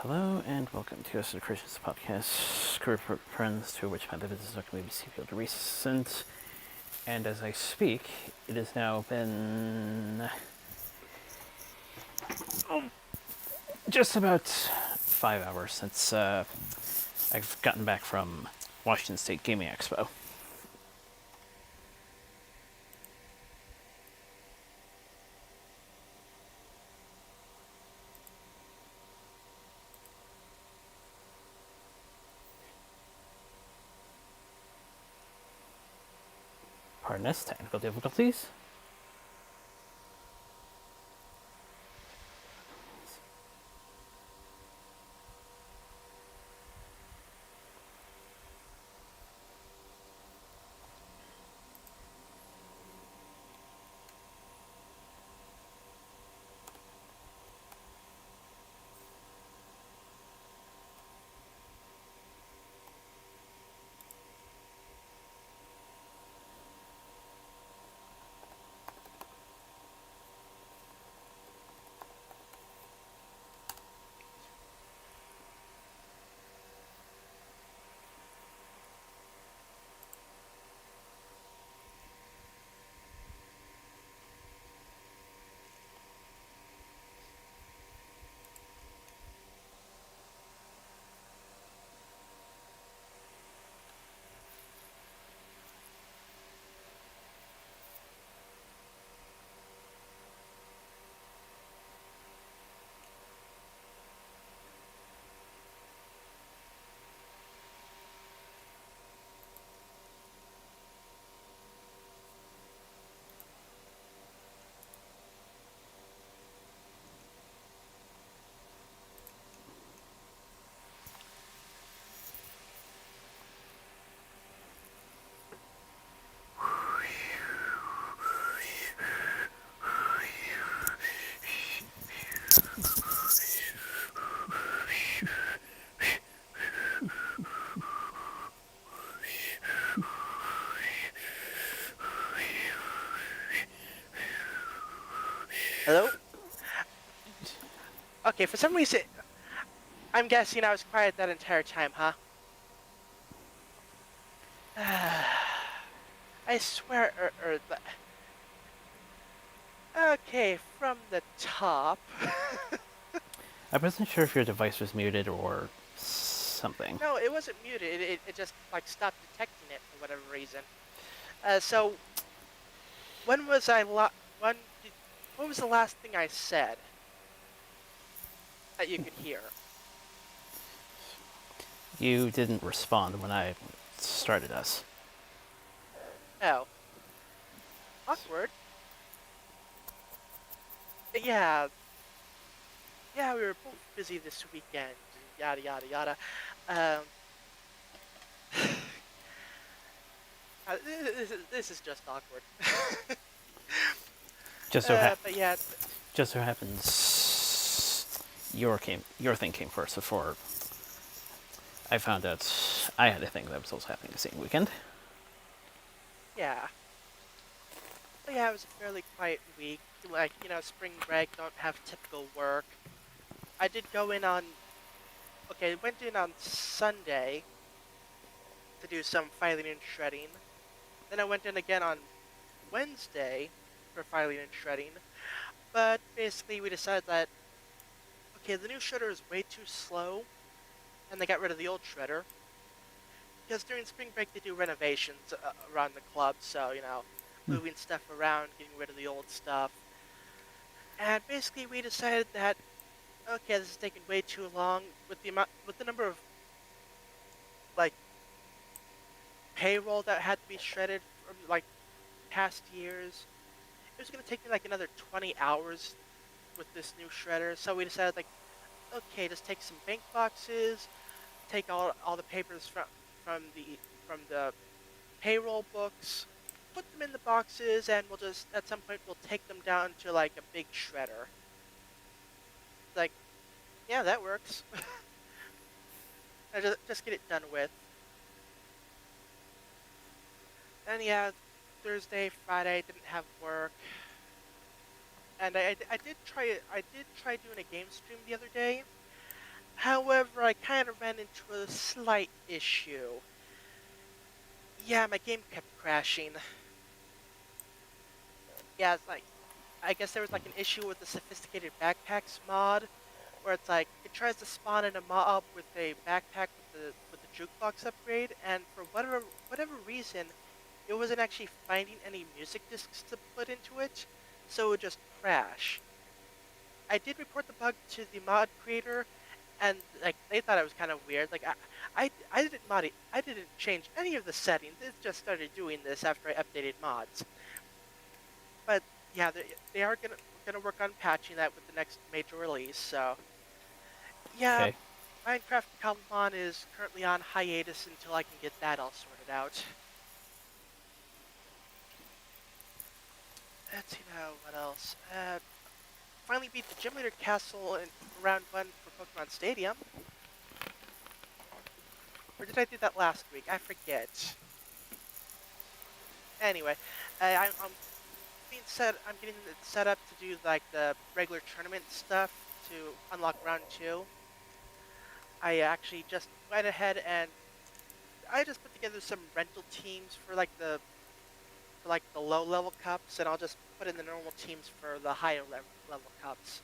Hello and welcome to Yoda Soda Creations podcast, career friends to which my business is talking maybe field recent. And as I speak, it has now been just about 5 hours since I've gotten back from Washington State Gaming Expo. Pardon us, technical difficulties. Hello? Okay, for some reason, I'm guessing I was quiet that entire time, huh? I swear, okay, from the top. I wasn't sure if your device was muted or something. No, it wasn't muted. It just, like, stopped detecting it for whatever reason. So, when was I what was the last thing I said that you could hear? You didn't respond when I started us. Oh. Awkward. Yeah. Yeah, we were both busy this weekend, yada, yada, yada. Um... this is just awkward. Just so But yeah, just so happens your thing came first before I found out I had a thing that was also happening the same weekend. yeah. But yeah, it was a fairly quiet week. Like, spring break, don't have typical work. I did go in on, went in on Sunday to do some filing and shredding. Then I went in again on Wednesday for filing and shredding. But basically we decided that, okay, the new shredder is way too slow, and they got rid of the old shredder. Because during spring break they do renovations around the club, so, moving stuff around, getting rid of the old stuff. And basically we decided that, okay, this is taking way too long with the number of, like, payroll that had to be shredded from, like, past years. It was going to take me, like, another 20 hours with this new shredder, so we decided, like, okay, just take some bank boxes, take all the papers from the payroll books, put them in the boxes, and we'll just, at some point, we'll take them down to, like, a big shredder. Like, yeah, that works. And just get it done with. And yeah, Thursday, Friday, didn't have work. And I did try doing a game stream the other day. However, I kind of ran into a slight issue. Yeah, my game kept crashing. Yeah, it's like, I guess there was like an issue with the sophisticated backpacks mod, where it's like it tries to spawn in a mob with a backpack with the jukebox upgrade, and for whatever reason, it wasn't actually finding any music discs to put into it, so it would just crash. I did report the bug to the mod creator, and like they thought it was kind of weird. Like I didn't mod it. I didn't change any of the settings. It just started doing this after I updated mods. But yeah, they are gonna work on patching that with the next major release. So yeah, Okay. Minecraft Common is currently on hiatus until I can get that all sorted out. Let's see now what else. Finally beat the Gym Leader Castle in round 1 for Pokemon Stadium. Or did I do that last week? I forget. Anyway, I'm I'm getting it set up to do like the regular tournament stuff to unlock round 2. I actually just went ahead and I just put together some rental teams for like the low level cups, and I'll just put in the normal teams for the higher level cups.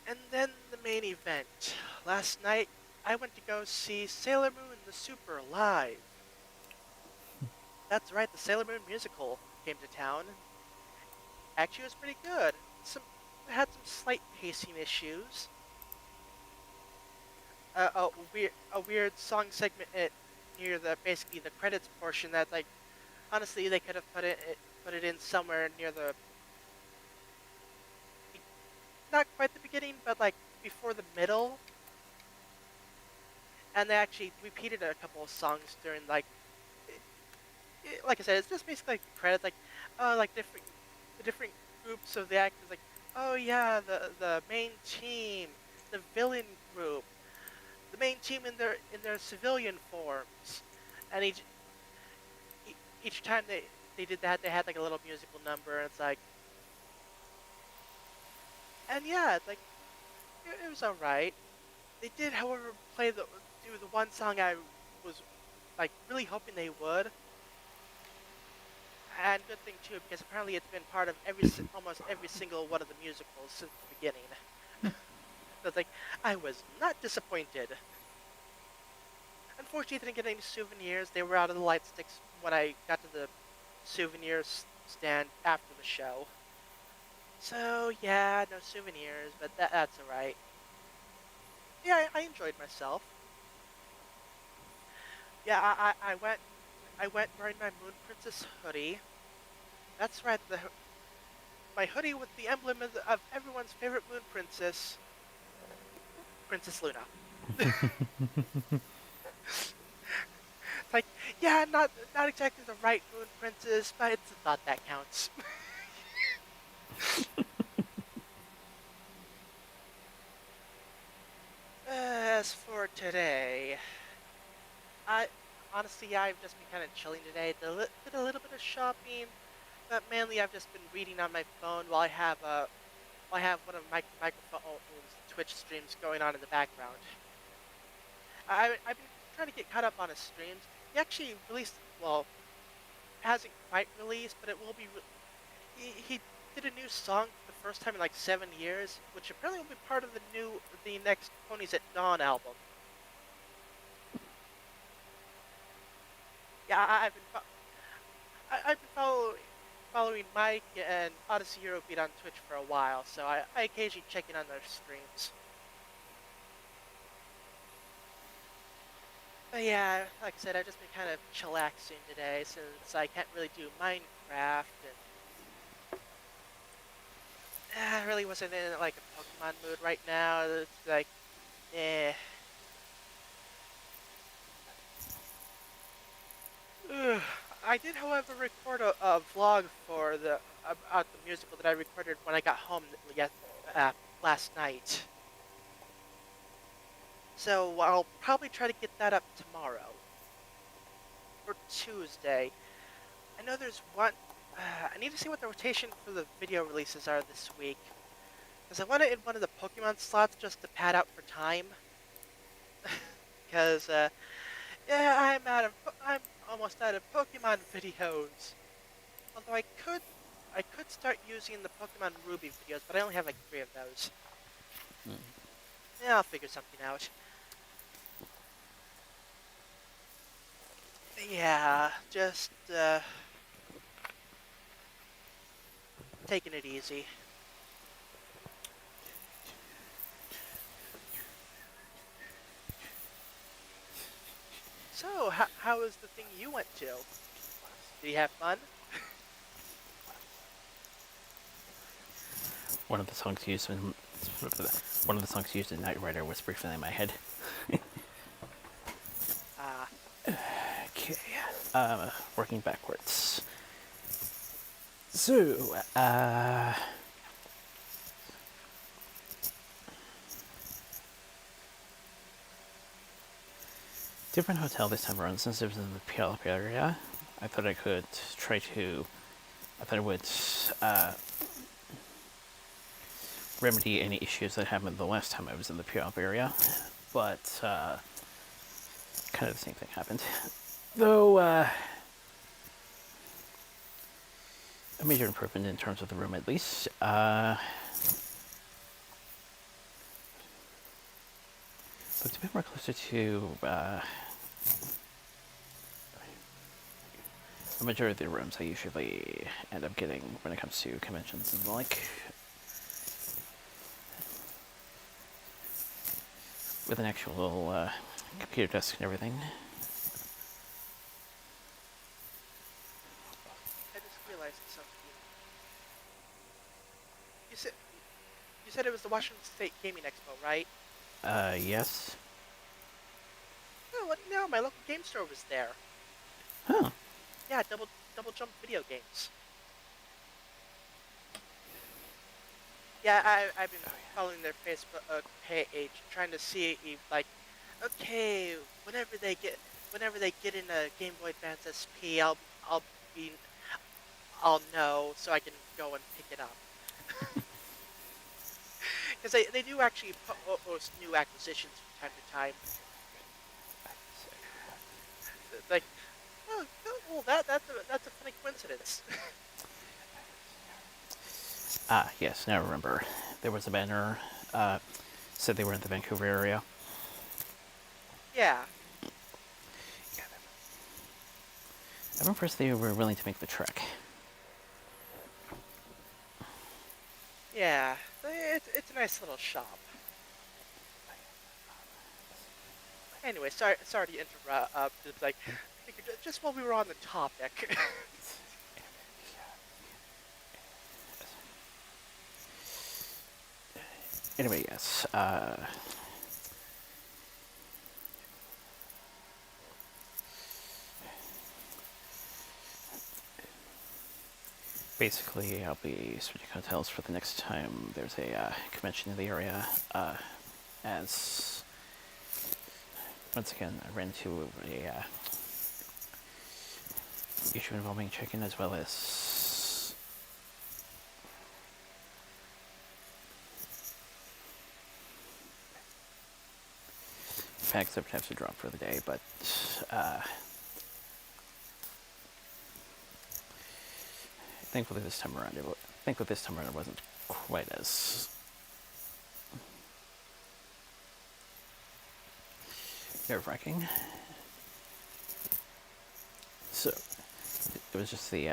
And then the main event. Last night, I went to go see Sailor Moon the Super live. That's right, the Sailor Moon musical came to town. Actually, it was pretty good. It had some slight pacing issues. A weird song segment near basically the credits portion that like honestly they could have put it in somewhere near the not quite the beginning, but like before the middle. And they actually repeated a couple of songs during like I said, it's just basically like the credits, like like the different groups of the actors, like oh yeah, the main team, the villain group, the main team in their civilian forms, and each time they did that, they had like a little musical number, and it's like, and yeah, it's like it was all right. They did, however, do the one song I was like really hoping they would. And good thing too, because apparently it's been part of almost every single one of the musicals since the beginning. So it's like, I was not disappointed. Unfortunately, I didn't get any souvenirs. They were out of the light sticks when I got to the souvenirs stand after the show. So yeah, no souvenirs, but that's alright. Yeah, I enjoyed myself. Yeah, I went wearing my Moon Princess hoodie. That's right, my hoodie with the emblem of everyone's favorite Moon Princess, Princess Luna. It's like, yeah, not exactly the right Moon Princess, but it's the thought that counts. As for today, I honestly I've just been kind of chilling today. Did a little bit of shopping, but mainly I've just been reading on my phone while I have one of my microphone's Twitch streams going on in the background. I've been trying to get caught up on his streams. He actually released, well, hasn't quite released, but it will be. He did a new song for the first time in like 7 years, which apparently will be part of the next Ponies at Dawn album. Yeah, I've been following Mike and Odyssey Eurobeat on Twitch for a while, so I occasionally check in on their streams. But yeah, like I said, I've just been kind of chillaxing today since I can't really do Minecraft, and I really wasn't in like a Pokemon mood right now. It's like, eh. Ugh. I did, however, record a vlog for the about the musical that I recorded when I got home last night. So I'll probably try to get that up tomorrow or Tuesday. I know there's one. I need to see what the rotation for the video releases are this week. Because I want it in one of the Pokemon slots just to pad out for time. Because, yeah, I'm almost out of Pokemon videos. Although I could start using the Pokemon Ruby videos, but I only have like 3 of those. Yeah, I'll figure something out. Yeah, just, taking it easy. So, how was the thing you went to? Did you have fun? One of the songs used in Knight Rider was briefly in my head. Ah, Okay, working backwards. So, different hotel this time around. Since it was in the Puyallup area, I thought I could try to. I thought I would remedy any issues that happened the last time I was in the Puyallup area, but kind of the same thing happened. Though a major improvement in terms of the room, at least. Looked a bit more closer to the majority of the rooms I usually end up getting when it comes to conventions and the like. With an actual computer desk and everything. I just realized something. You said you said it was the Washington State Gaming Expo, right? Yes. No, my local game store was there. Huh. Yeah, double jump video games. Yeah, I've been following their Facebook page, trying to see if, like, okay, whenever they get in a Game Boy Advance SP, be I'll know so I can go and pick it up. Because they do actually post new acquisitions from time to time. Like, oh, well, that's a funny coincidence. Ah, yes, now I remember. There was a banner, said they were in the Vancouver area. Yeah, I'm impressed they were willing to make the trek. yeah, it's a nice little shop. Anyway, sorry to interrupt. It's like, just while we were on the topic. Anyway, yes. Basically, I'll be switching hotels for the next time there's a convention in the area. As once again, I ran into a issue involving chicken as well as facts that would have to drop for the day, but thankfully this time around, it wasn't quite as nerve-wracking. So it was just the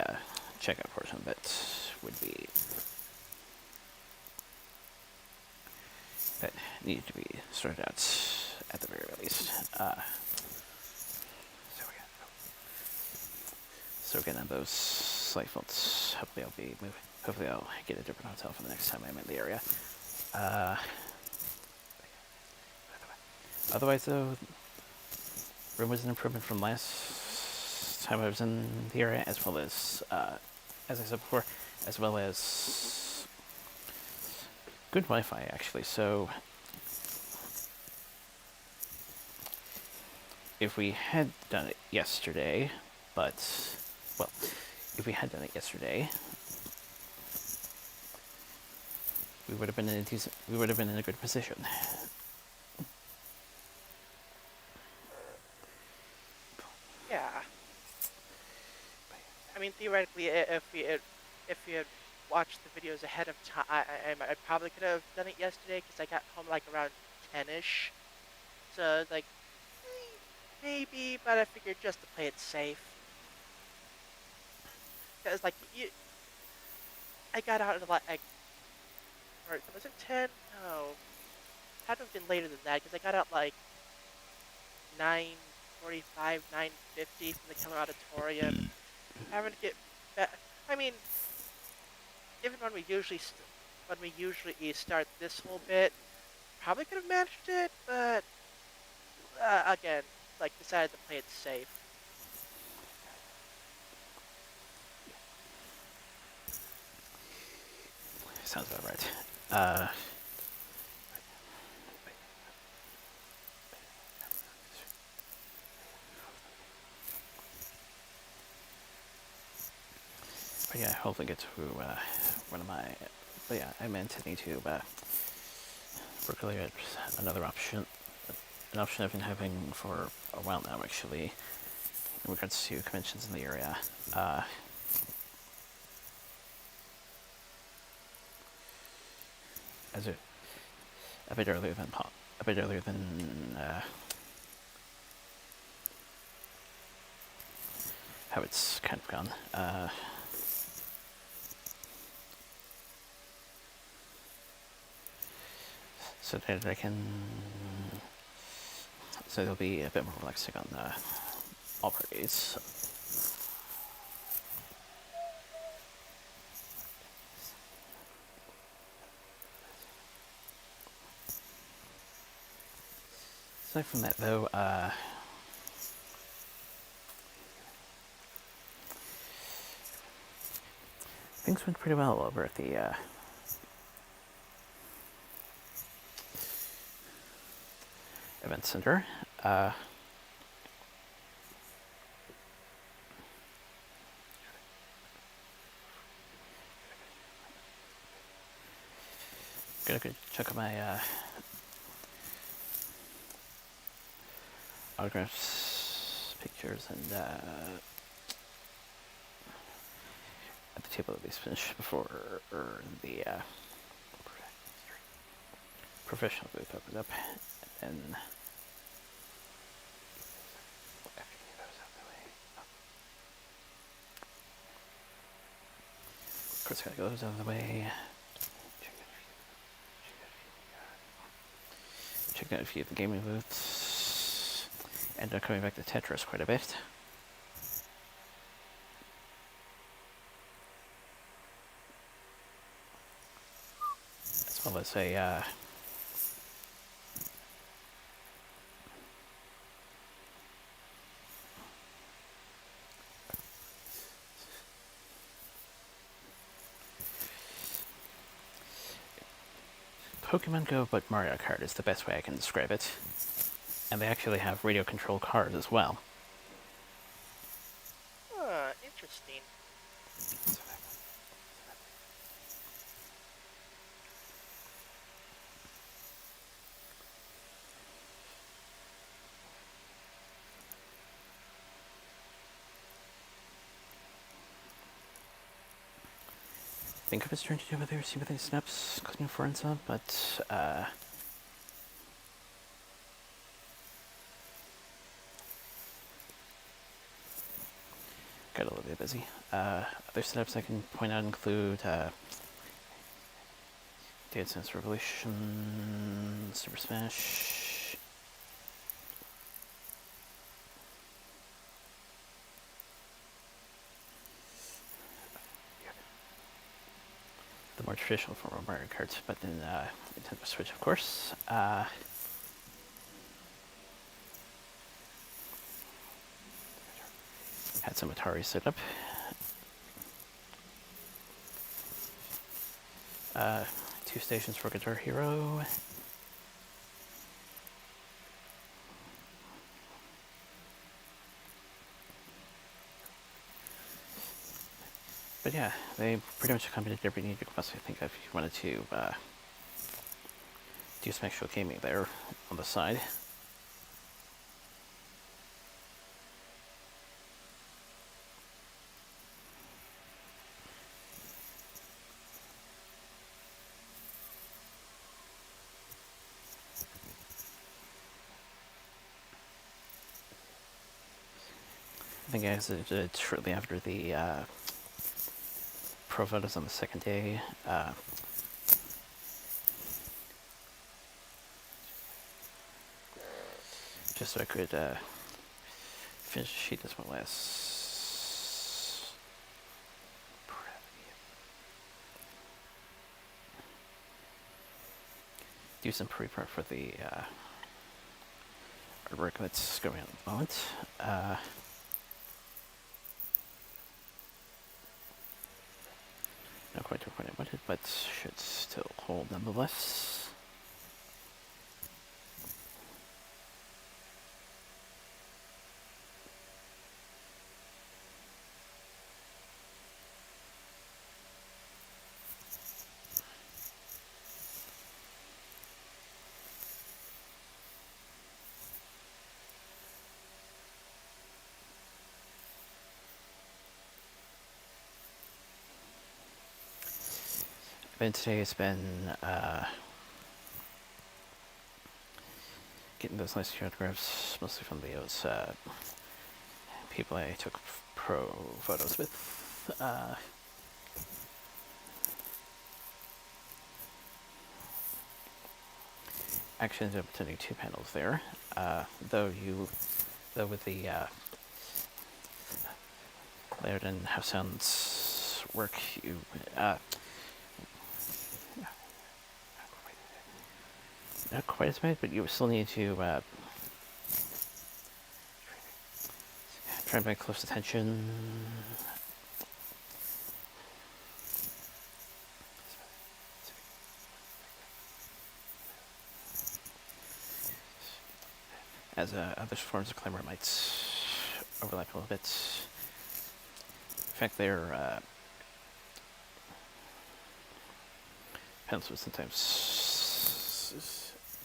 checkout portion that would be that needed to be sorted out at the very least. So again, on those slight faults, hopefully I'll get a different hotel for the next time I'm in the area. Otherwise, though, room was an improvement from last time I was in the area, as well as I said before, as well as good Wi-Fi actually. So if we had done it yesterday, if we had done it yesterday, we would have been in a good position. Yeah. I mean, theoretically, if we had watched the videos ahead of time, I probably could have done it yesterday because I got home like around 10ish. So it's like maybe, but I figured just to play it safe. Because like I got out at like, or was it 10? No, had to have been later than that because I got out like 9:45, 9:50 from the Keller Auditorium, and having to get back. I mean, even when we usually start this whole bit, probably could have managed it, but again, like decided to play it safe. Sounds about right. Uh, but yeah, hopefully get to one of my. But yeah, I'm intending to work really at another option. An option I've been having for a while now, actually, in regards to conventions in the area. As a bit earlier than how it's kind of gone. So that I can. So there'll be a bit more relaxing on all parties. Aside from that, though, things went pretty well over at the event center. Got a good chunk of my autographs, pictures, and at the table at least finished before the professional booth opened up. And of course, gotta get those out of the way. Checked out a few of the gaming booths. Ended up coming back to Tetris quite a bit. As well as a Pokemon Go, but Mario Kart is the best way I can describe it. And they actually have radio controlled cars as well. Interesting. I think I was trying to do other see what the snaps clicking for and so, but got a little bit busy. Other setups I can point out include Dance Dance Revolution, Super Smash, the more traditional form of Mario Kart, but in Nintendo Switch, of course. Had some Atari set up. 2 stations for Guitar Hero. But yeah, they pretty much accommodated every need you could possibly think of if you wanted to do some extra gaming there on the side. I think I exited shortly after the pro photos on the second day. Just so I could finish the sheet as well as do some pre-prep for the artwork that's going on at the moment. Not quite to the point I wanted, but should still hold nonetheless. And today has been getting those nice photographs, mostly from those people I took pro photos with. Actually ended up attending 2 panels there, though with the layered in how sounds work, you not quite as bad, but you still need to try and pay close attention. As other forms of climber might overlap a little bit. In fact, their pencils sometimes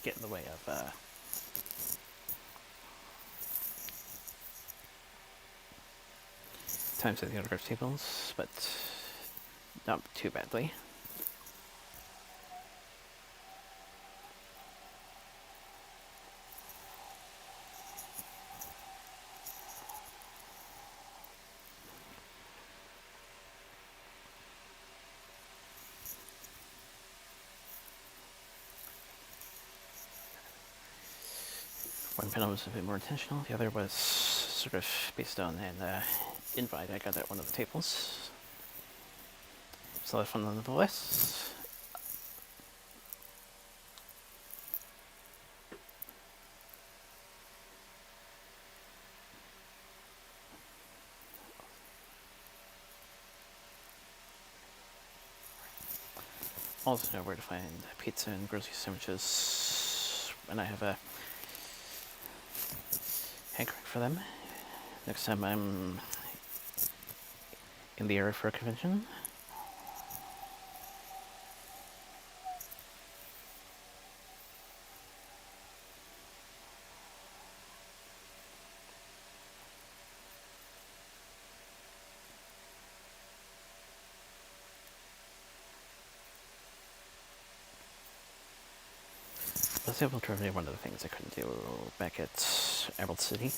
get in the way of times at the autograph tables, but not too badly. One panel was a bit more intentional, the other was sort of based on an invite I got at one of the tables. It's a lot of fun nonetheless. Also know where to find pizza and grocery sandwiches, and I have a hankering for them. Next time I'm in the area for a convention. I was able to review one of the things I couldn't do back at Emerald City.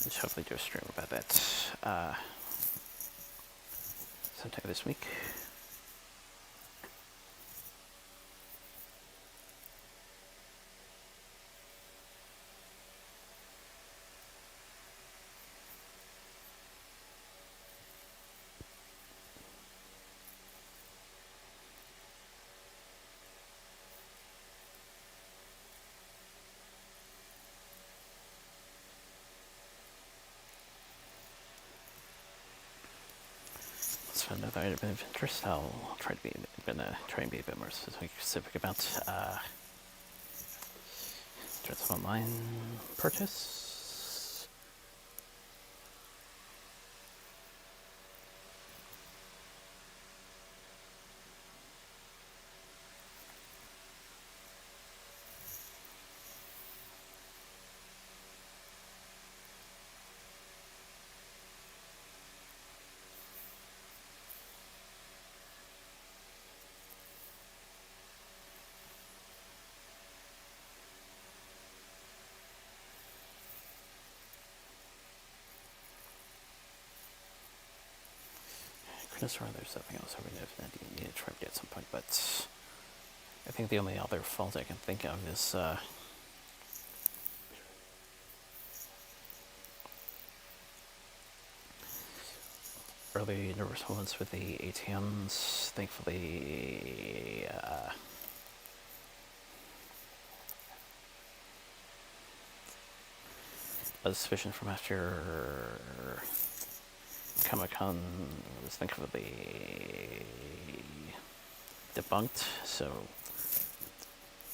Let's hopefully do a stream about that sometime this week. Let's find another item of interest. I'll try to be a bit more specific about. Just online purchase. Couldn't swear there's something else I would definitely need to try to get at some point, but I think the only other fault I can think of is early nervous moments with the ATMs. Thankfully, a suspicion from after Comic-Con was thankfully debunked, so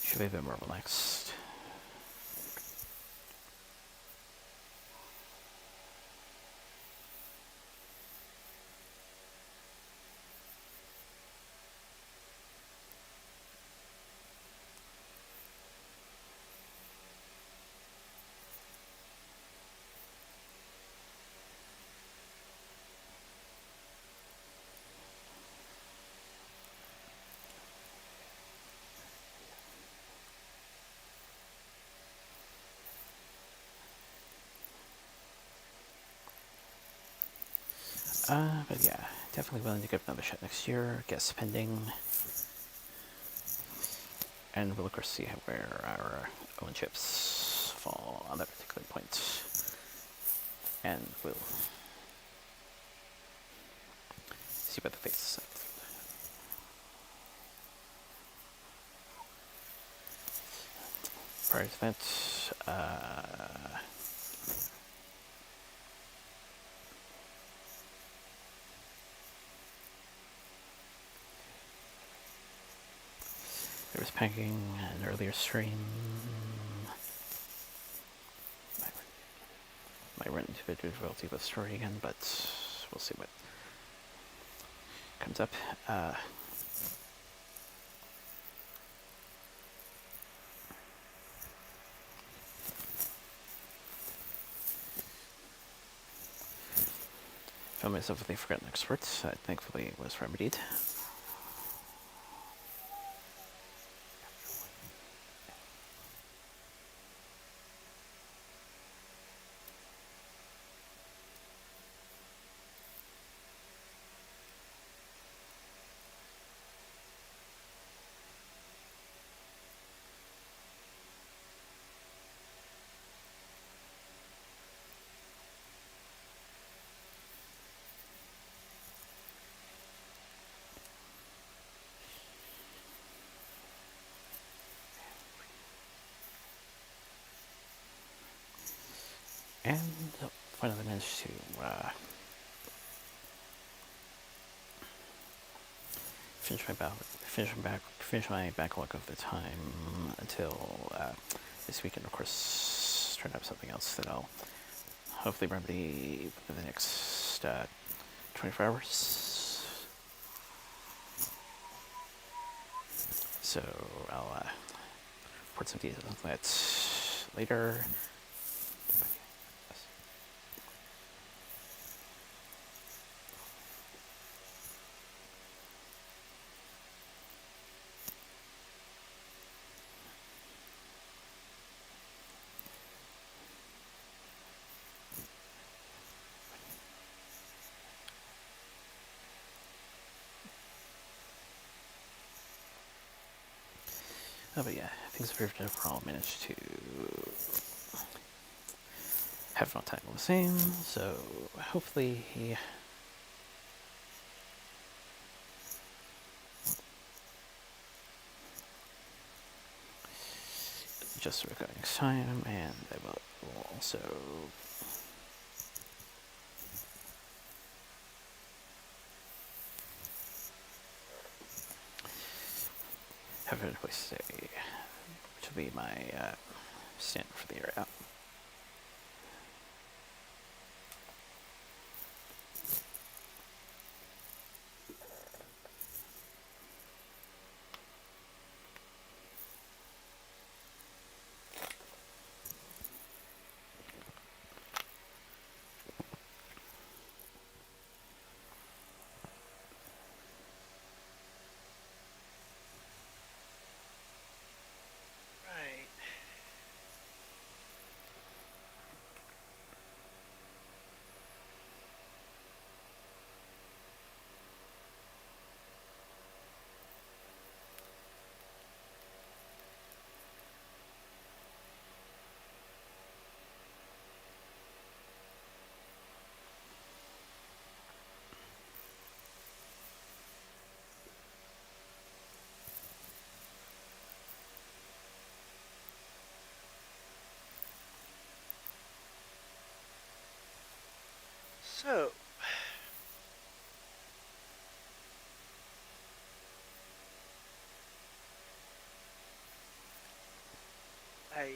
should be a bit more relaxed. But yeah, definitely willing to give another shot next year, get spending, and we'll of course see where our own chips fall on that particular point. And we'll see what the face is. Prior to that, there was packing an earlier stream. Might run into a difficulty with story again, but we'll see what comes up. Found myself with a forgotten expert that thankfully was remedied. And finally managed to finish my backlog of the time until this weekend. Of course, try to have something else that I'll hopefully remedy within the next 24 hours. So I'll report some details on that later. Oh, but yeah, things have proved overall managed to have fun time all the same, so hopefully just the recording next time, and I will also have a place to stay, which will be my standard for the area. Right. So, I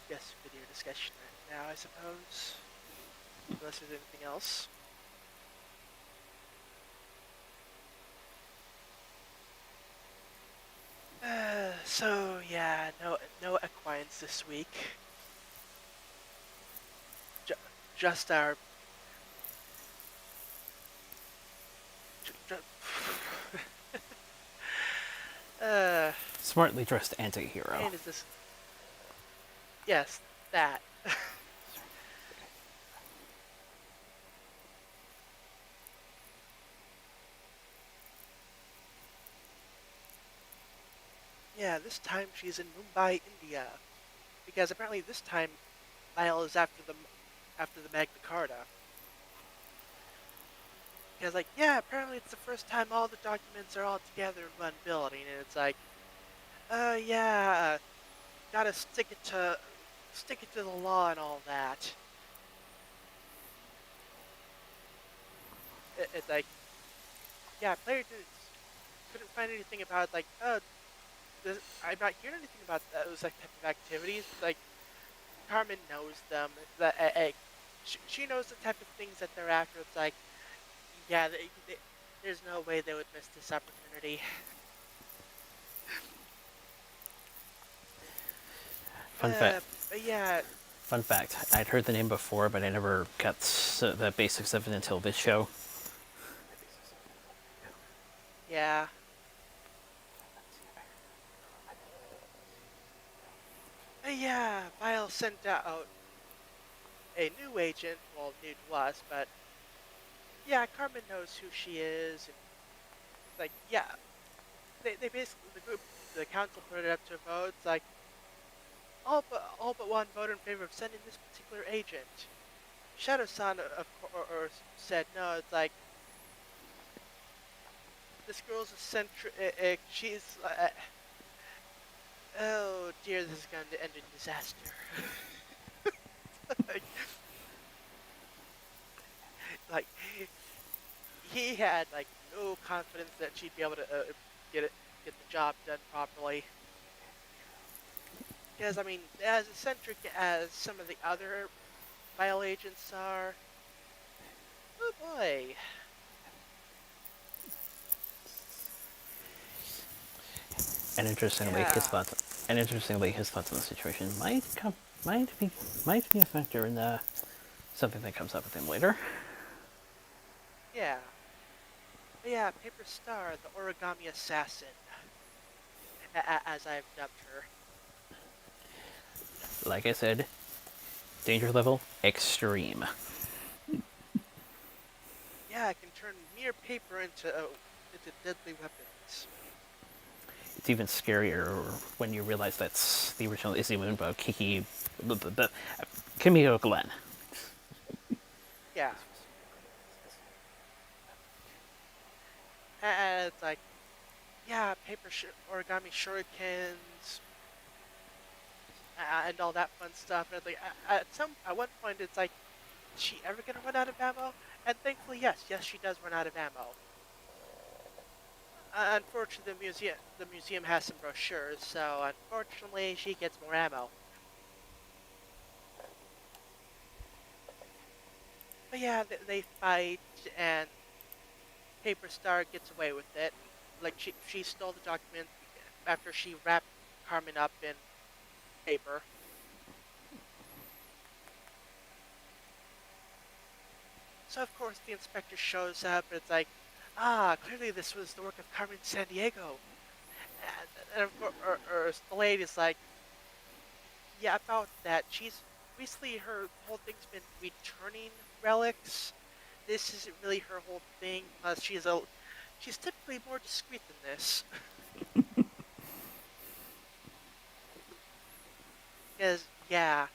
guess video discussion right now, I suppose. Unless there's anything else. So yeah, no equines this week. Ju just our. Ju ju uh, Smartly dressed anti-hero. and is this? Yes, that. Yeah, this time she's in Mumbai, India, because apparently this time Lyle is after the Magna Carta. Because like, yeah, apparently it's the first time all the documents are all together in one building, and it's like, yeah, gotta stick it to the law and all that. It's like, yeah, player couldn't find anything about like, I'm not hearing anything about those like type of activities. Like Carmen knows them. That she knows the type of things that they're after. It's like, yeah, there's no way they would miss this opportunity. Fun fact. But yeah, Fun fact. I'd heard the name before, but I never got the basics of it until this show. yeah, yeah. Vile sent out a new agent. Well, new to us, but yeah, Carmen knows who she is. And like, yeah, they basically the council put it up to a vote. It's like all but one voted in favor of sending this particular agent. Shadow-san of or said no. It's like this girl's eccentric. She's oh dear, this is going to end in disaster. like, like he had like no confidence that she'd be able to get the job done properly. Because I mean, as eccentric as some of the other Vile agents are, oh boy. And interestingly, Yeah, his thoughts on the situation might be a factor in something that comes up with him later. yeah. Yeah, Paper Star, the origami assassin, as I've dubbed her. Like I said, danger level extreme. Yeah, I can turn mere paper into deadly weapons. It's even scarier when you realize that's the original isn't even about Kimiko Glenn. Yeah, and it's like, yeah, origami shurikens, and all that fun stuff. And it's like, at one point, it's like, is she ever gonna run out of ammo? And thankfully, yes, she does run out of ammo. Unfortunately, the museum has some brochures, so unfortunately, she gets more ammo. But yeah, they fight, and Paper Star gets away with it. Like she stole the document after she wrapped Carmen up in paper. So of course the inspector shows up, and it's like, clearly this was the work of Carmen Sandiego. And of course, or the lady's like, yeah, about that. She's recently her whole thing's been returning relics. This isn't really her whole thing. Plus, she's typically more discreet than this. Because yeah,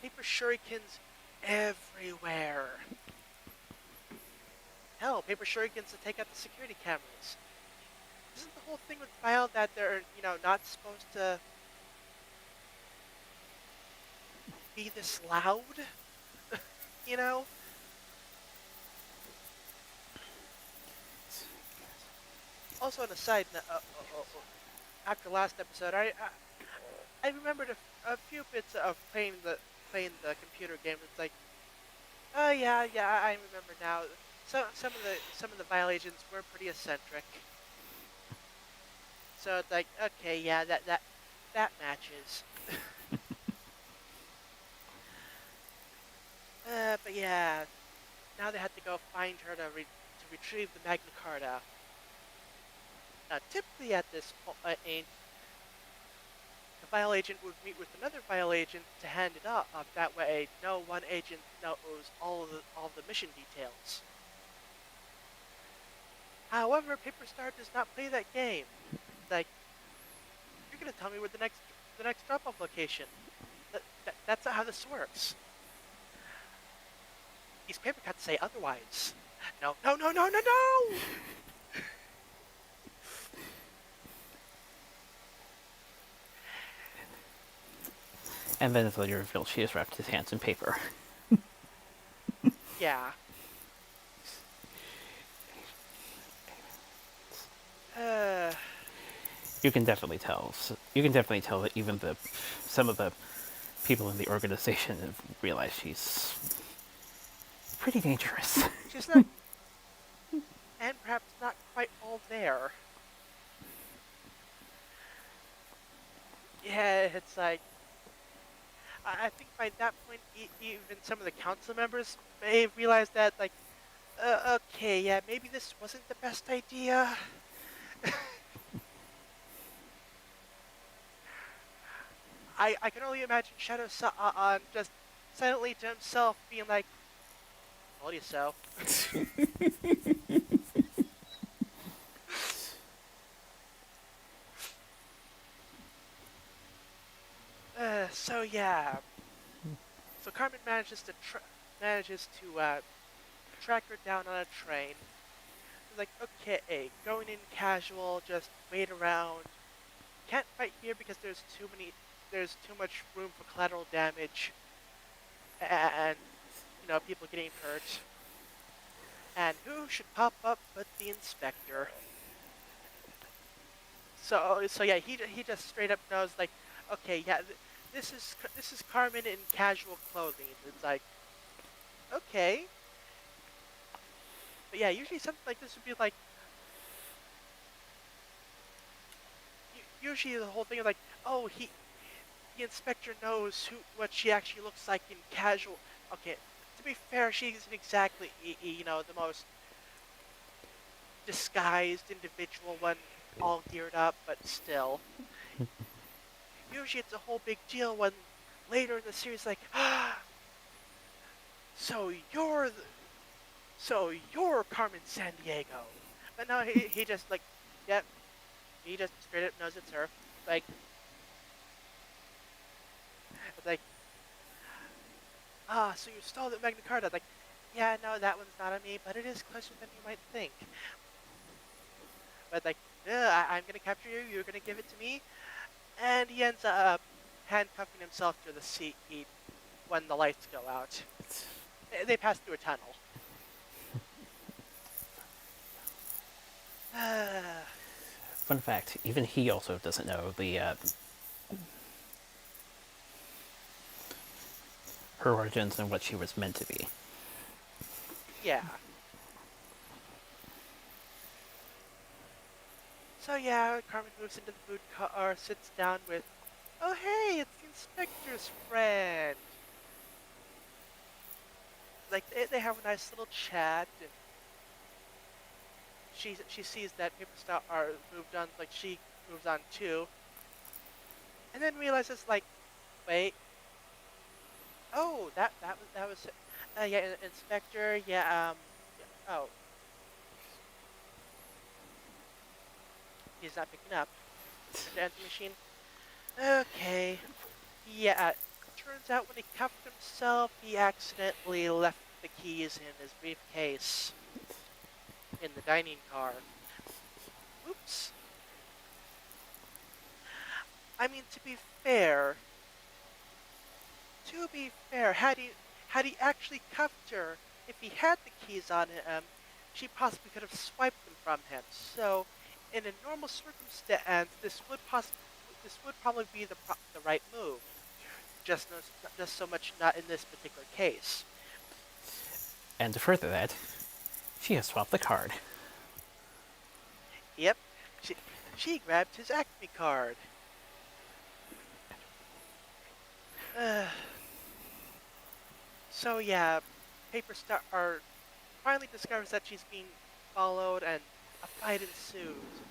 paper shurikens everywhere. Hell, paper shurikens to take out the security cameras. Isn't the whole thing with Vile that they're not supposed to be this loud? You know. Also, on a side note, after last episode, I remembered a few bits of playing the computer game. It's like, oh yeah, yeah, I remember now. Some of the Vile agents were pretty eccentric. So it's like, okay, yeah, that matches. But yeah, now they had to go find her to retrieve the Magna Carta. Now, typically at this point, a Vile agent would meet with another Vile agent to hand it up. That way, no one agent knows all the mission details. However, Paper Star does not play that game. Like, you're gonna tell me where the next drop-off location. That's not how this works. These paper cuts say otherwise. No, no, no, no, no, no! And then it's later revealed she has wrapped his hands in paper. Yeah. Uh, You can definitely tell. You can definitely tell that even some of the people in the organization have realized she's pretty dangerous. she's not, and perhaps not quite all there. Yeah, it's like, I think by that point, even some of the council members may have realized that, like, okay, yeah, maybe this wasn't the best idea. I can only imagine Shadow just silently to himself being like, told you so. So yeah. So Carmen manages to track her down on a train. Like, okay, going in casual, just wait around. Can't fight here because there's too much room for collateral damage and people getting hurt. And who should pop up but the inspector? So yeah, he just straight up knows, like, okay, yeah, this is Carmen in casual clothing. It's like, okay, but yeah, usually something like this would be like, usually the whole thing is like, oh, the inspector knows what she actually looks like in casual. Okay, to be fair, she isn't exactly the most disguised individual when all geared up, but still. Usually it's a whole big deal when later in the series, like, so you're Carmen Sandiego. But no, he just like, yep, he just straight up knows it's her. Like, it's like, so you stole the Magna Carta. Like, yeah, no, that one's not on me, but it is closer than you might think. But like, I'm gonna capture you. You're gonna give it to me, and he ends up handcuffing himself to the seat when the lights go out. They pass through a tunnel. Fun fact: even he also doesn't know her origins and what she was meant to be. Yeah. So yeah, Carmen moves into the food car, sits down with, oh hey, it's the inspector's friend. Like they have a nice little chat, and she sees that Paper Star are moved on, like she moves on too, and then realizes like, wait, oh that was, yeah, Inspector, yeah, yeah, oh, he's not picking up. Inspector Answer Machine. Okay, yeah. Turns out when he cuffed himself, he accidentally left the keys in his briefcase in the dining car. Oops. I mean, fair, to be fair, had he actually cuffed her, if he had the keys on him, she possibly could have swiped them from him. So, in a normal circumstance, this would probably be the right move. Just no, just so much not in this particular case. And to further that, she has swapped the card. Yep, she grabbed his Acme card. Uh, so yeah, Paper Star finally discovers that she's being followed, and a fight ensues.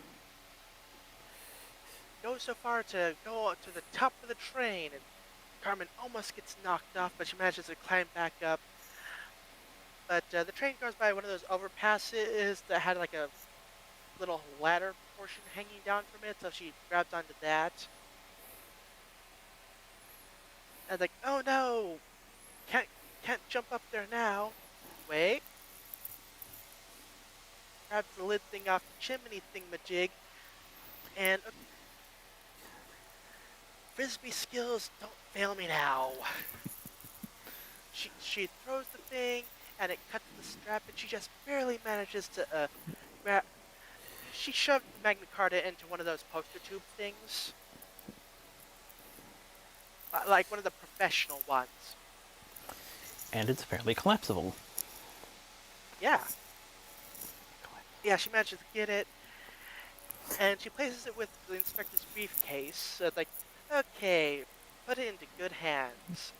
Goes so far to go to the top of the train, and Carmen almost gets knocked off, but she manages to climb back up. But the train goes by one of those overpasses that had like a little ladder portion hanging down from it, so she grabs onto that. And like, oh no, can't can't jump up there now. Wait, grabs the lid thing off the chimney thingamajig, and frisbee skills don't fail me now. She throws the thing, and it cuts the strap, and she just barely manages to grab. She shoved Magna Carta into one of those poster tube things, like one of the professional ones. And it's fairly collapsible. Yeah, yeah, she manages to get it, and she places it with the inspector's briefcase. So like, okay, put it into good hands.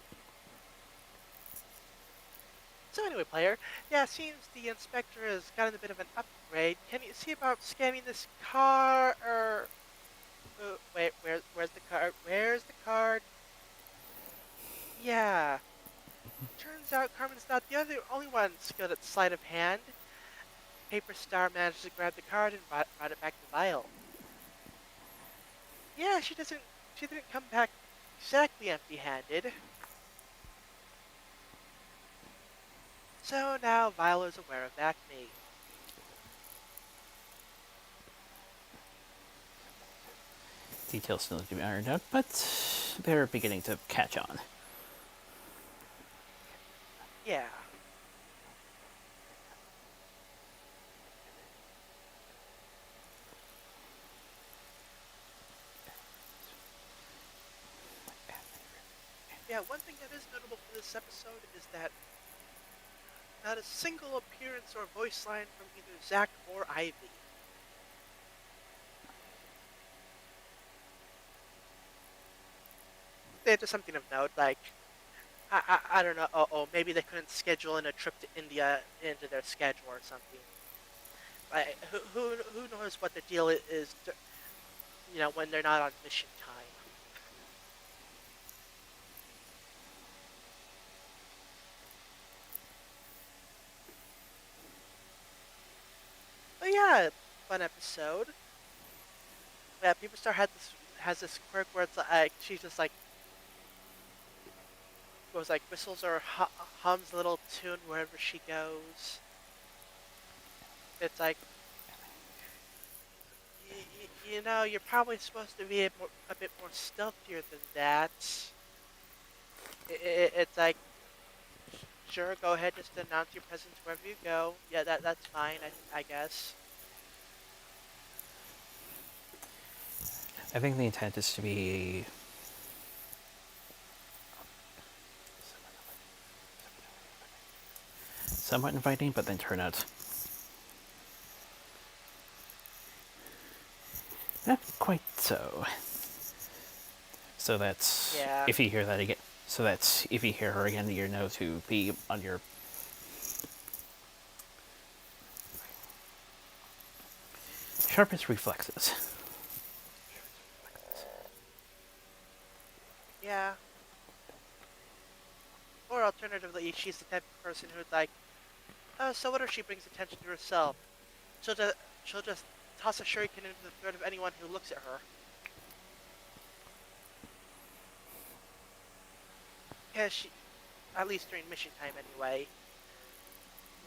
So anyway, player, yeah, seems the inspector has gotten a bit of an upgrade. Can you see about scanning this car, or wait, where's the card? Where's the card? Yeah. Turns out Carmen's not the only one skilled at sleight of hand. Paper Star managed to grab the card and brought it back to Vile. Yeah, she didn't come back exactly empty-handed. So now Vile is aware of Acme. Details still need to be ironed out, but they're beginning to catch on. Yeah. Yeah, one thing that is notable for this episode is that not a single appearance or voice line from either Zack or Ivy. They're just something of note, like, I don't know, maybe they couldn't schedule in a trip to India into their schedule or something. Like, who knows what the deal is, when they're not on mission time. But yeah, fun episode. Yeah, People Star has this quirk where it's like she's just like goes like whistles or hums a little tune wherever she goes. It's like you're probably supposed to be a bit more stealthier than that. It's like, sure, go ahead, just announce your presence wherever you go. Yeah, that's fine, I guess. I think the intent is to be somewhat inviting, but then turn out not quite so. So that's Yeah. if you hear that again. So that's if you hear her again, you know to be on your sharpest reflexes. Yeah. Or alternatively, she's the type of person who'd like, oh, so what if she brings attention to herself? She'll just, she'll just toss a shuriken into the throat of anyone who looks at her. Because she, at least during mission time anyway,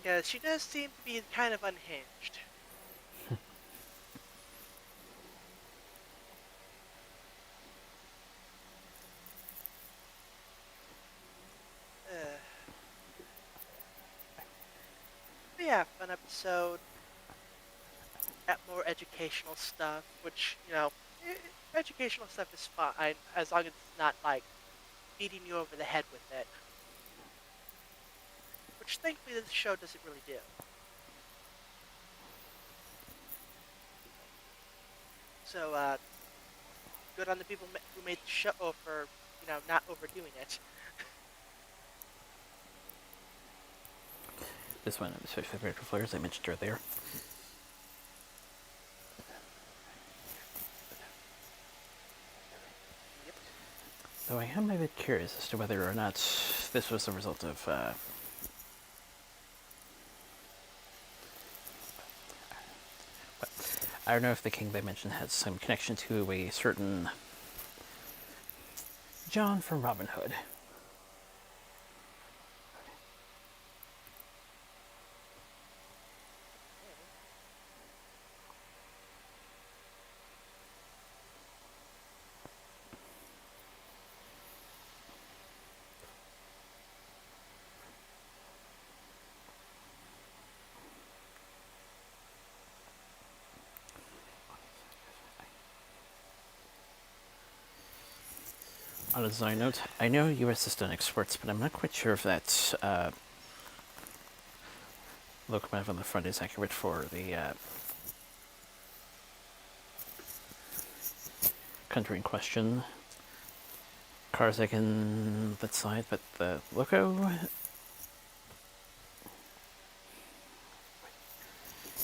because she does seem to be kind of unhinged. Uh, but yeah, fun episode. Got more educational stuff, which, educational stuff is fine as long as it's not like beating you over the head with it, which thankfully this show doesn't really do. So, good on the people who made the show for, not overdoing it. This one, especially for character flares, I mentioned earlier. Yep. Though I am a bit curious as to whether or not this was the result of. I don't know if the king they mentioned has some connection to a certain John from Robin Hood. On a design note, I know US has done exports, but I'm not quite sure if that locomotive on the front is accurate for the country in question. Cars I can that side, but the loco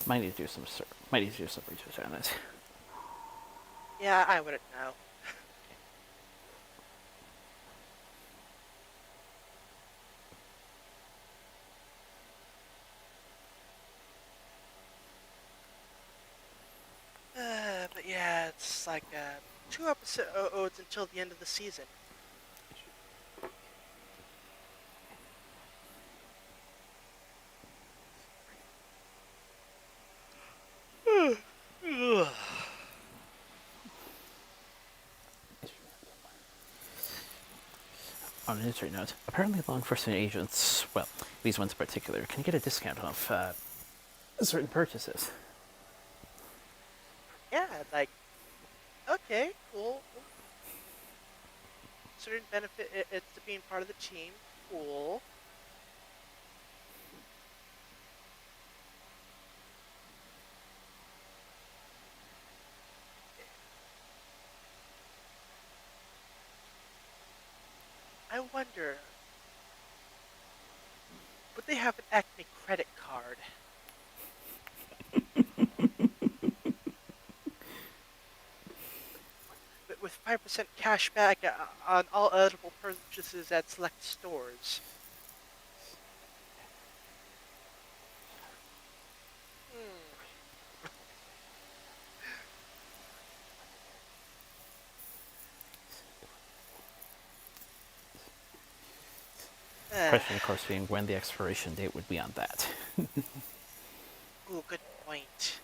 might need to do some research on it. Yeah, I wouldn't know. But yeah, it's like 2 episodes until the end of the season. On an industry note, apparently law enforcement agents, well, these ones in particular, can get a discount off certain purchases. Yeah, like, okay, cool. Certain benefit it's to being part of the team. Cool. I wonder, would they have an Acme credit card? With 5% cash back on all eligible purchases at select stores. Hmm. Question, of course, being when the expiration date would be on that. Ooh, good point.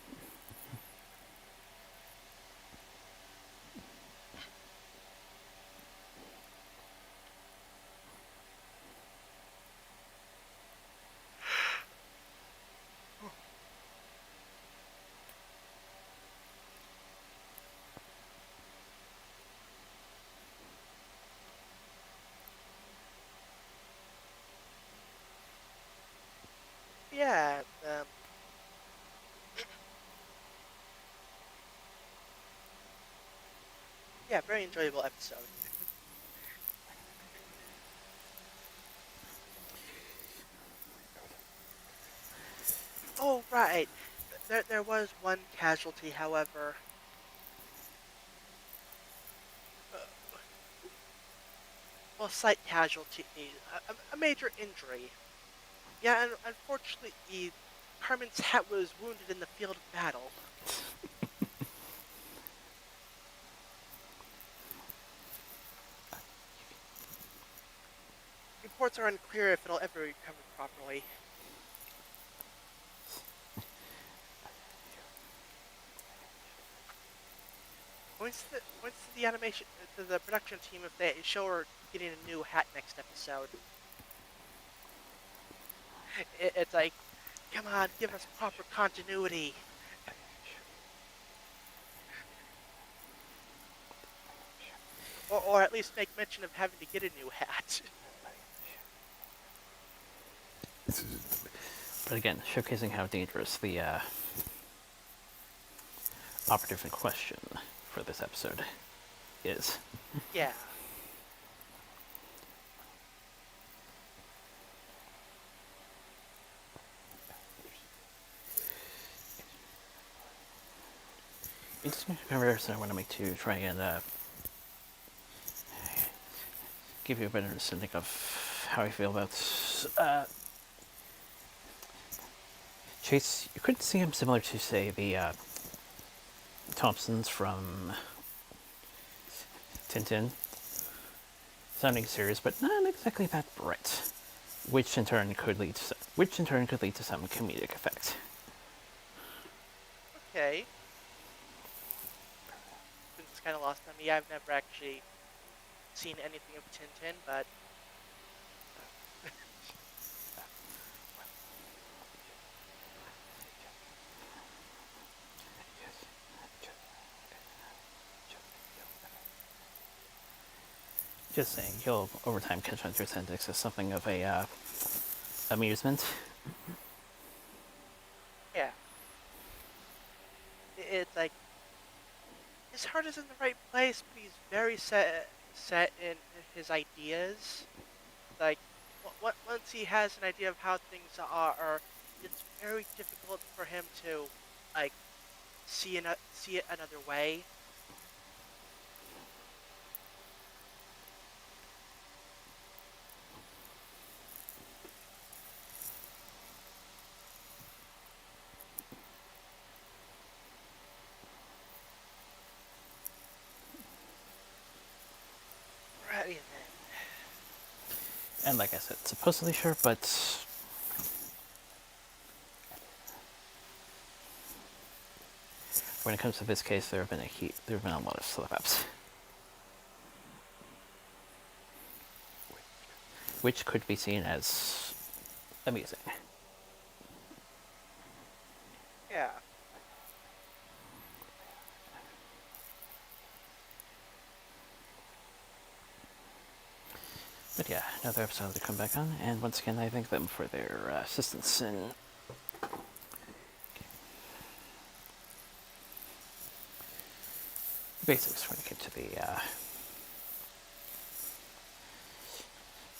Yeah, yeah, very enjoyable episode. Oh, right. There was one casualty, however. Uh, well, slight casualty, a major injury. Yeah, and unfortunately, Carmen's hat was wounded in the field of battle. Reports are unclear if it'll ever recover properly. Points to the animation to the production team if they show her getting a new hat next episode. It's like, come on, give us proper continuity, or at least make mention of having to get a new hat. But again, showcasing how dangerous the operative in question for this episode is. Yeah, Interesting comparison I want to make to try and give you a better understanding of how I feel about Chase. You could see him similar to, say, the Thompsons from Tintin, sounding serious but not exactly that bright, which in turn could lead to some comedic effect. okay. Since it's kind of lost on me, I've never actually seen anything of Tintin, but Just saying, you'll over time catch on to syntax as something of a amusement. yeah. It's like his heart is in the right place, but he's very set in his ideas. Like once he has an idea of how things are, it's very difficult for him to like see it another way. Righty then. And like I said, supposedly sure, but when it comes to this case, there have been a lot of slip-ups, which could be seen as amusing. Yeah. But yeah, another episode to come back on, and once again, I thank them for their assistance in basics when it came to the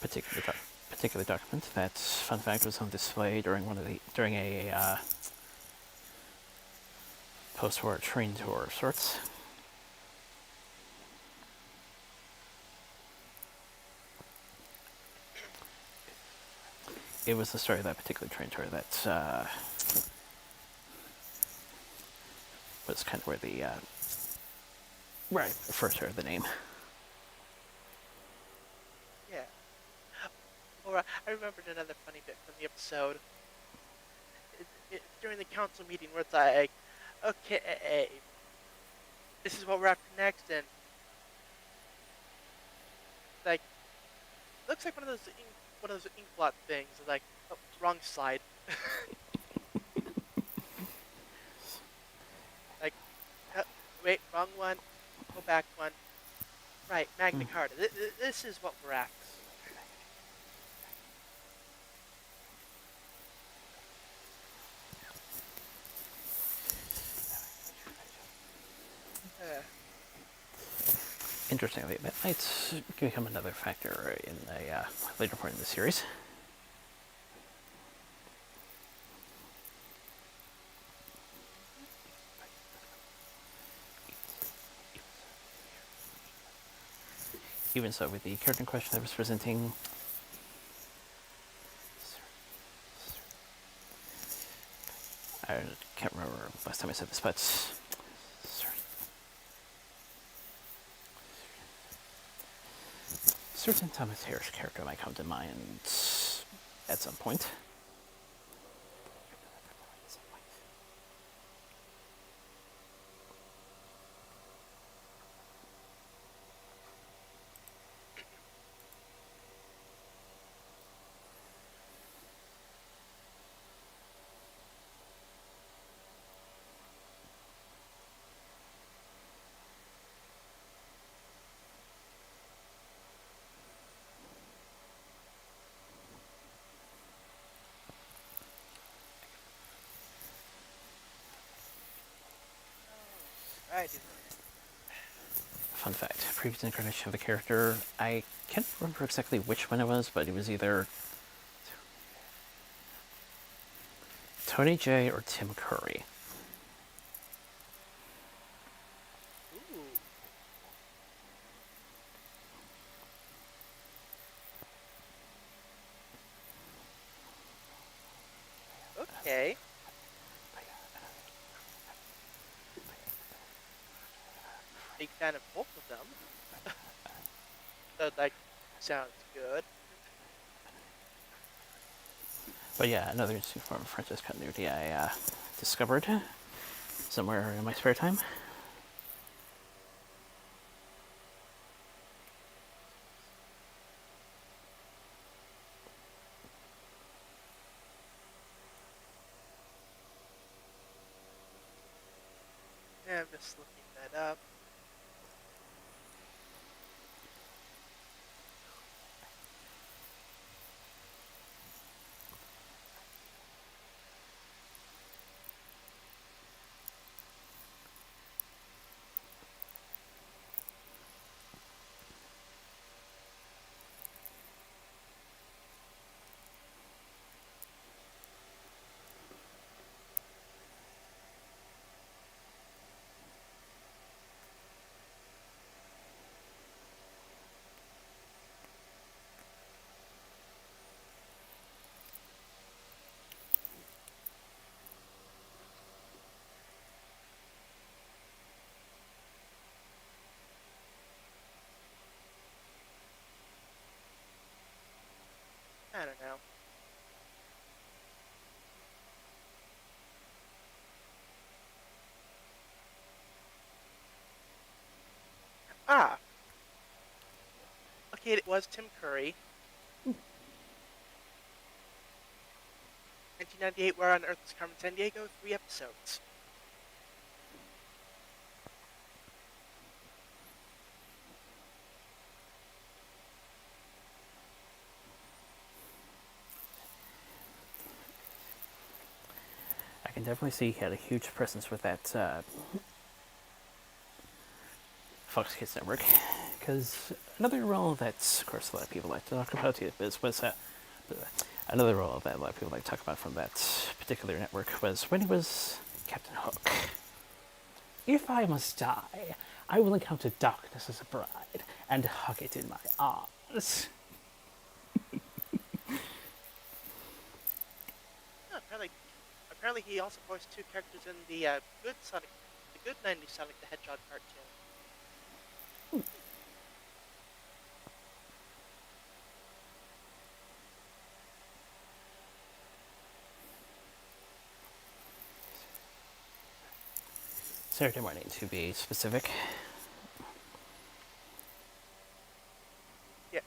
particular document. That, fun fact, was on display during a post-war train tour of sorts. It was the story of that particular train tour that was kind of where I first heard the name. Yeah. Or I remembered another funny bit from the episode. During the council meeting where it's like, okay, this is what we're after next, and like, looks like one of those ink blot things. Like, oh, wrong slide. Like, uh, wait, wrong one. Go back one. Right, Magna Carta. This is what we're after. Interestingly, that might become another factor in a later point in the series. Even so, with the character in question I was presenting, I can't remember last time I said this, but certain Thomas Harris character might come to mind at some point. Alrighty. Fun fact, previous incarnation of the character, I can't remember exactly which one it was, but it was either Tony J or Tim Curry. Ooh. Okay. Big fan of both of them. So that sounds good. But yeah, another interesting form of franchise continuity I discovered somewhere in my spare time. Yeah, I'm just looking that up. I don't know. Ah, okay, it was Tim Curry. 1998, Where on Earth is Carmen Sandiego? 3 episodes. I can definitely see he had a huge presence with that Fox Kids Network. Because another role that, of course, a lot of people like to talk about was another role that a lot of people like to talk about from that particular network was when he was Captain Hook. If I must die, I will encounter darkness as a bride and hug it in my arms. Oh, apparently he also voiced 2 characters in the good '90s Sonic the Hedgehog cartoon. Saturday morning, to be specific. Yeah.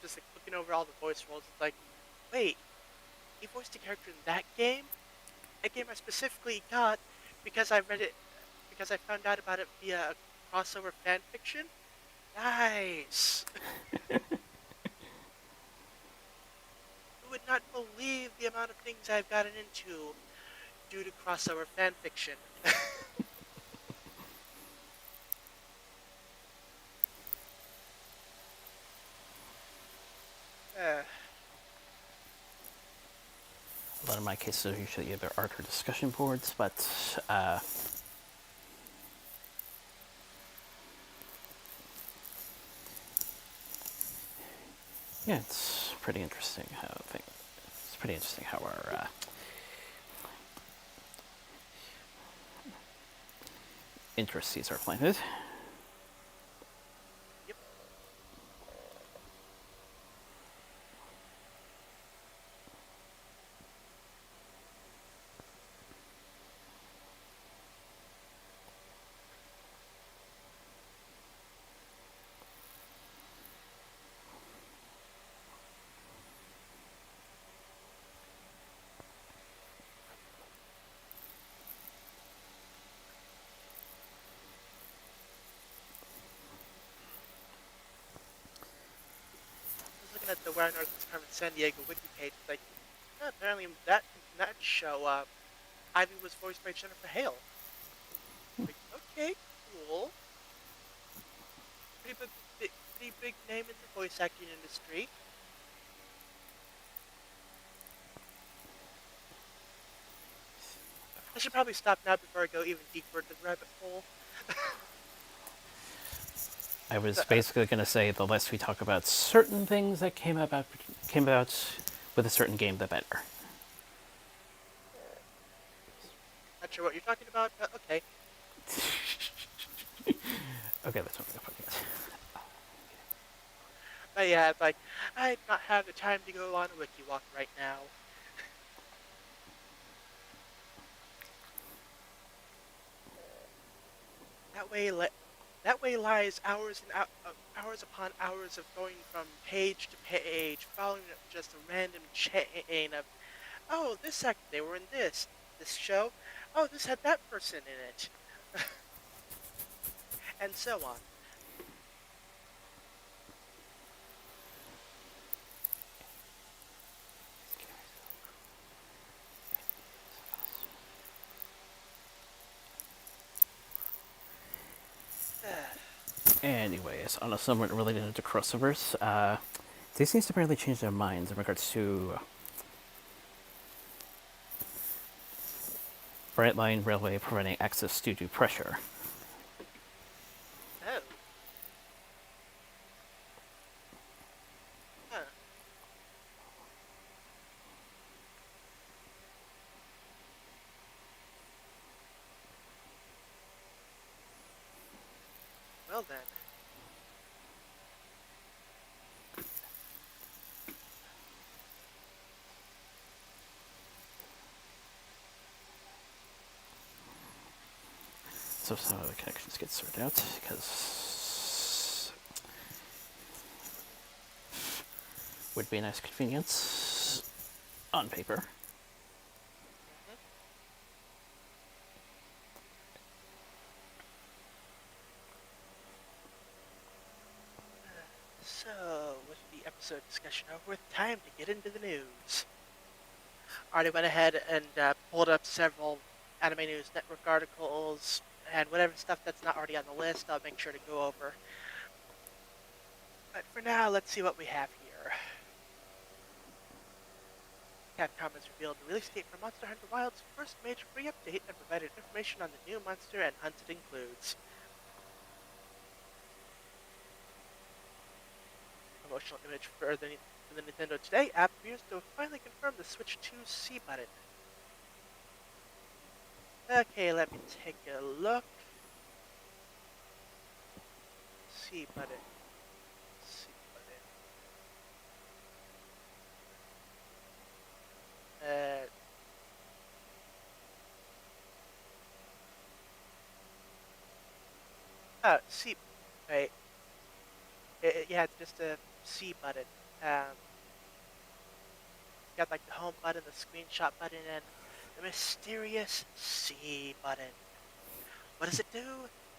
Just like looking over all the voice roles, it's like, wait, he voiced a character in that game? A game I specifically got because I read it, because I found out about it via a crossover fan fiction. Nice. not believe the amount of things I've gotten into due to crossover fanfiction. uh, A lot of my cases are usually either art or discussion boards, but yeah, it's pretty interesting how our interests are planted. yep. I was looking at the Where on Earth is Carmen San Diego wiki page. It's like, oh, apparently that show, Ivy was voiced by Jennifer Hale. Like, okay, cool. Pretty big name in the voice acting industry. I should probably stop now before I go even deeper into the rabbit hole. I was So, basically going to say the less we talk about certain things that came about with a certain game, the better. not sure what you're talking about, but okay. Okay, that's what I'm going to But yeah, it's like, I do not have the time to go on a wiki walk right now. That way, that way lies hours and hours upon hours of going from page to page, following just a random chain of, oh, this actor, they were in this show. Oh, this had that person in it, and so on. Anyways, on a somewhat related to crossovers, Disney's apparently changed their minds in regards to Bright Line Railway providing access due to pressure. Oh, huh. Well then. So some of the connections get sorted out because would be a nice convenience on paper. Mhm. So, with the episode discussion over, with time to get into the news. Already went ahead and pulled up several Anime News Network articles and whatever stuff that's not already on the list, I'll make sure to go over. But for now, let's see what we have here. Capcom has revealed the release date for Monster Hunter Wild's first major free update and provided information on the new monster and hunt it includes. Promotional image for the Nintendo Today app appears to have finally confirmed the Switch 2 C button. Okay, let me take a look. C button. C button. Uh, C. Wait. Yeah, it's just a C button. Um, got like the home button, the screenshot button, and the mysterious C button. What does it do?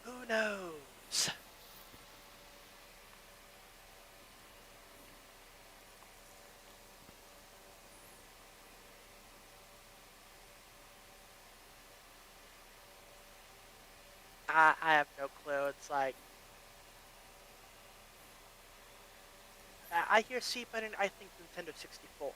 Who knows? I have no clue. It's like I hear C button. I think Nintendo 64.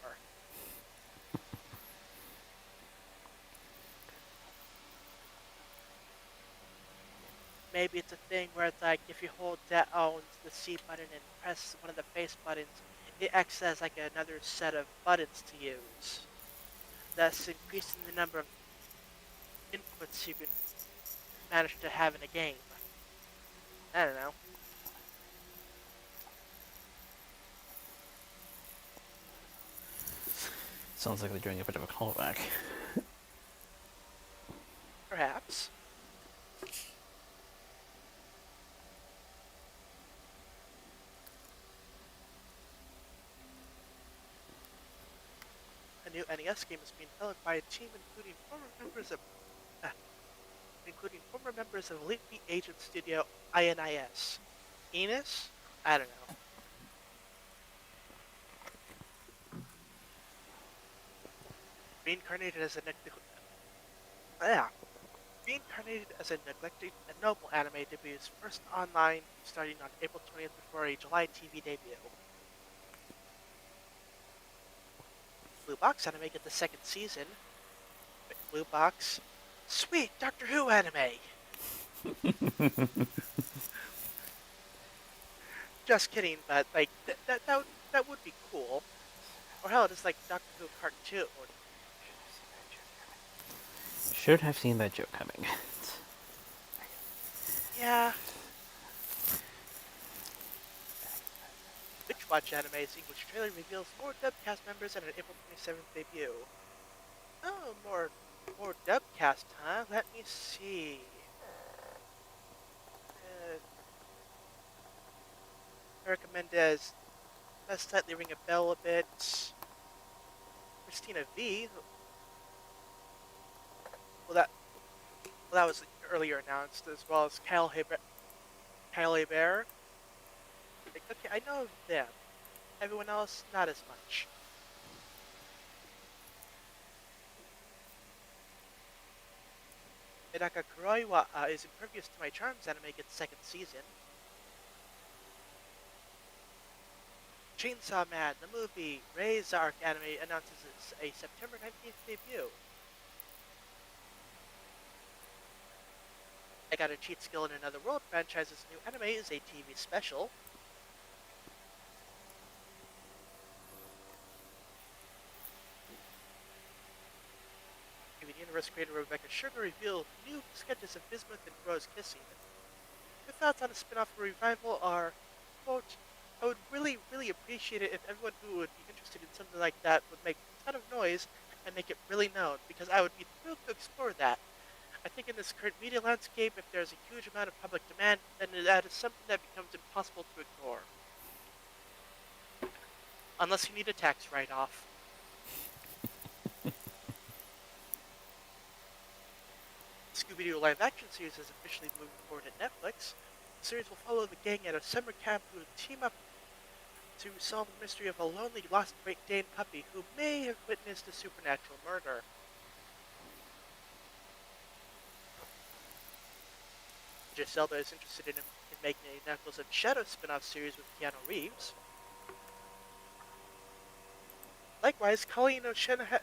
Maybe it's a thing where it's like if you hold down the C button and press one of the face buttons, it acts as like another set of buttons to use, thus increasing the number of inputs you can manage to have in a game. I don't know. Sounds like they're doing a bit of a callback. Perhaps. A new NES game is being developed by a team uh, including former members of Elite Beat Agent Studio INIS. Enos? I don't know. Reincarnated as a yeah. Reincarnated as a neglected and noble anime debuts first online starting on April 20th before a July TV debut. Blue Box anime gets the second season. Wait, Blue Box? Sweet Doctor Who anime! Just kidding, but like that would be cool. Or hell, just like Doctor Who cartoon. Should have seen that joke coming. Yeah. Witch Watch Anime's English trailer reveals more dub cast members and an April 27th debut. Oh, more dub cast, huh? Let me see. Erica Mendez does slightly ring a bell a bit. Christina V. Well, that was earlier announced, as well as Kyle Hebert. Like, okay, I know of them. Everyone else, not as much. Minaka Kuroiwa is impervious to my charms anime gets second season. Chainsaw Man, the movie, Ray's Arc anime announces a September 19th debut. I Got a Cheat Skill in Another World franchise's new anime is a TV special. Steven Universe creator Rebecca Sugar revealed new sketches of Bismuth and Rose kissing. Her thoughts on a spin-off or revival are, quote, I would really, really appreciate it if everyone who would be interested in something like that would make a ton of noise and make it really known, because I would be thrilled to explore that. I think in this current media landscape, if there's a huge amount of public demand, then that is something that becomes impossible to ignore. Unless you need a tax write-off. Scooby-Doo live-action series is officially moving forward at Netflix. The series will follow the gang at a summer camp who team up to solve the mystery of a lonely, lost Great Dane puppy who may have witnessed a supernatural murder. Zelda is interested in making a Knuckles and Shadow spin-off series with Keanu Reeves. Likewise, Colleen O'Shaughnessy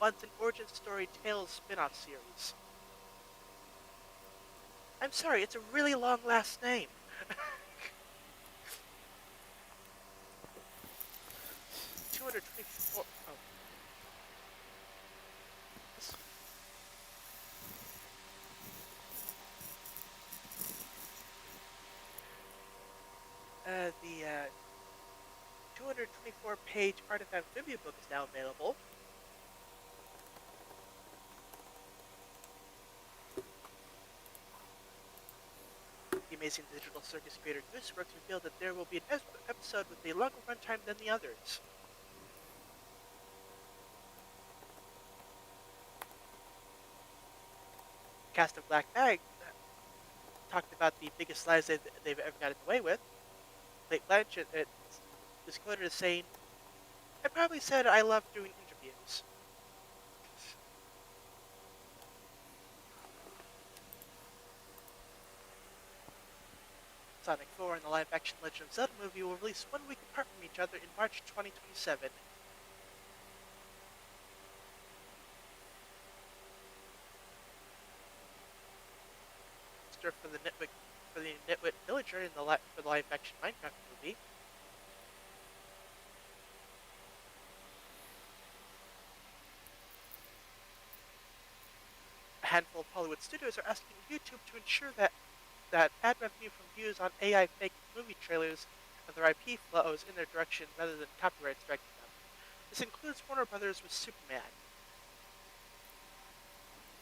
wants an origin story Tales spin-off series. I'm sorry, it's a really long last name. 224. Oh. The 224-page Art of Amphibia book is now available. The Amazing Digital Circus creator Gooseworks revealed that there will be an episode with a longer runtime than the others. Cast of Black Bag talked about the biggest lies they've ever gotten away with. Kate Blanchett is quoted as saying, I probably said I love doing reviews. Sonic 4 and the live-action Legend of Zelda movie will release 1 week apart from each other in March 2027. For the Nitwit Villager in for the live-action Minecraft movie. A handful of Hollywood studios are asking YouTube to ensure that ad revenue from views on AI fake movie trailers and their IP flows in their direction rather than copyright striking them. This includes Warner Brothers with Superman.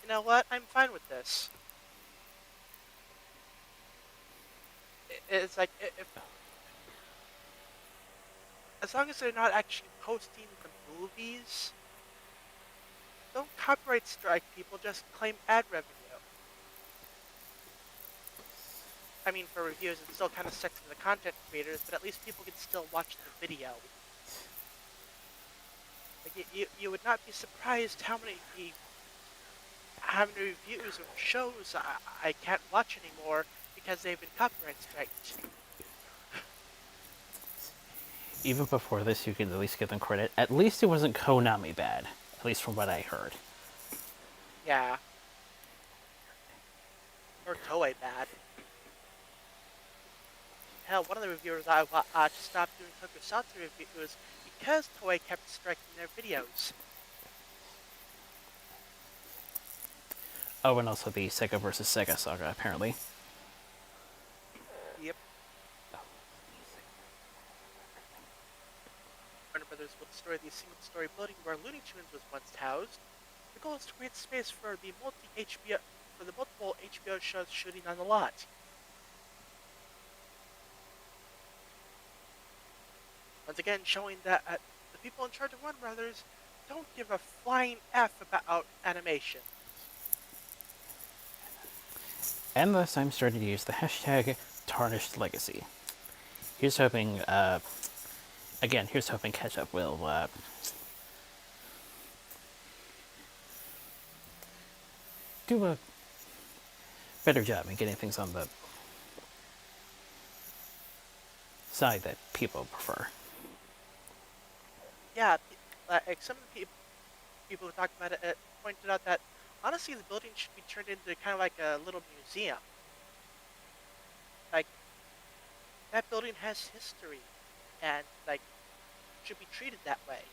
You know what? I'm fine with this. It's like, if as long as they're not actually posting the movies, don't copyright strike people, just claim ad revenue. I mean, for reviews, it still kind of sucks for the content creators, but at least people can still watch the video. Like, you would not be surprised how many reviews of shows I can't watch anymore because they've been copyright striked. Even before this, you can at least give them credit. At least it wasn't Konami bad, at least from what I heard. Yeah. Or Toei bad. Hell, one of the reviewers I watched stopped doing Tokusatsu reviews because Toei kept striking their videos. Oh, and also the Sega vs. Sega saga, apparently. Yep. Warner Brothers will destroy the single-story building where Looney Tunes was once housed. The goal is to create space for the multiple HBO shows shooting on the lot. Once again, showing that the people in charge of Warner Brothers don't give a flying F about animation. And thus, I'm starting to use the hashtag Tarnished Legacy. Here's hoping, here's hoping Ketchup will do a better job in getting things on the side that people prefer. Yeah, like some of the people who talked about it pointed out that honestly the building should be turned into kind of like a little museum. Like, that building has history and like should be treated that way.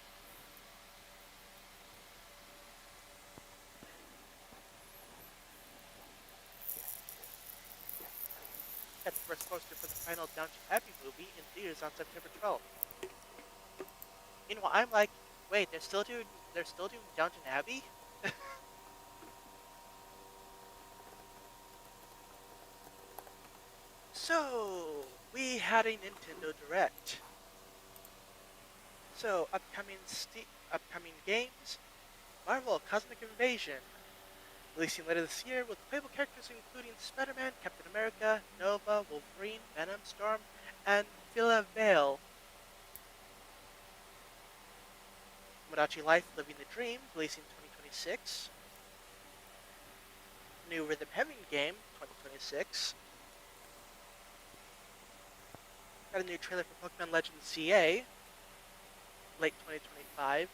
Got the first poster for the final Downton Abbey movie in theaters on September 12th. Meanwhile, I'm like, wait, they're still doing Downton Abbey? So we had a Nintendo Direct. So upcoming games: Marvel Cosmic Invasion, releasing later this year with playable characters including Spider-Man, Captain America, Nova, Wolverine, Venom, Storm, and Villa Vale. Tomodachi Life Living the Dream, releasing 2026. New Rhythm Heaven game, 2026. Got a new trailer for Pokemon Legends CA, late 2025.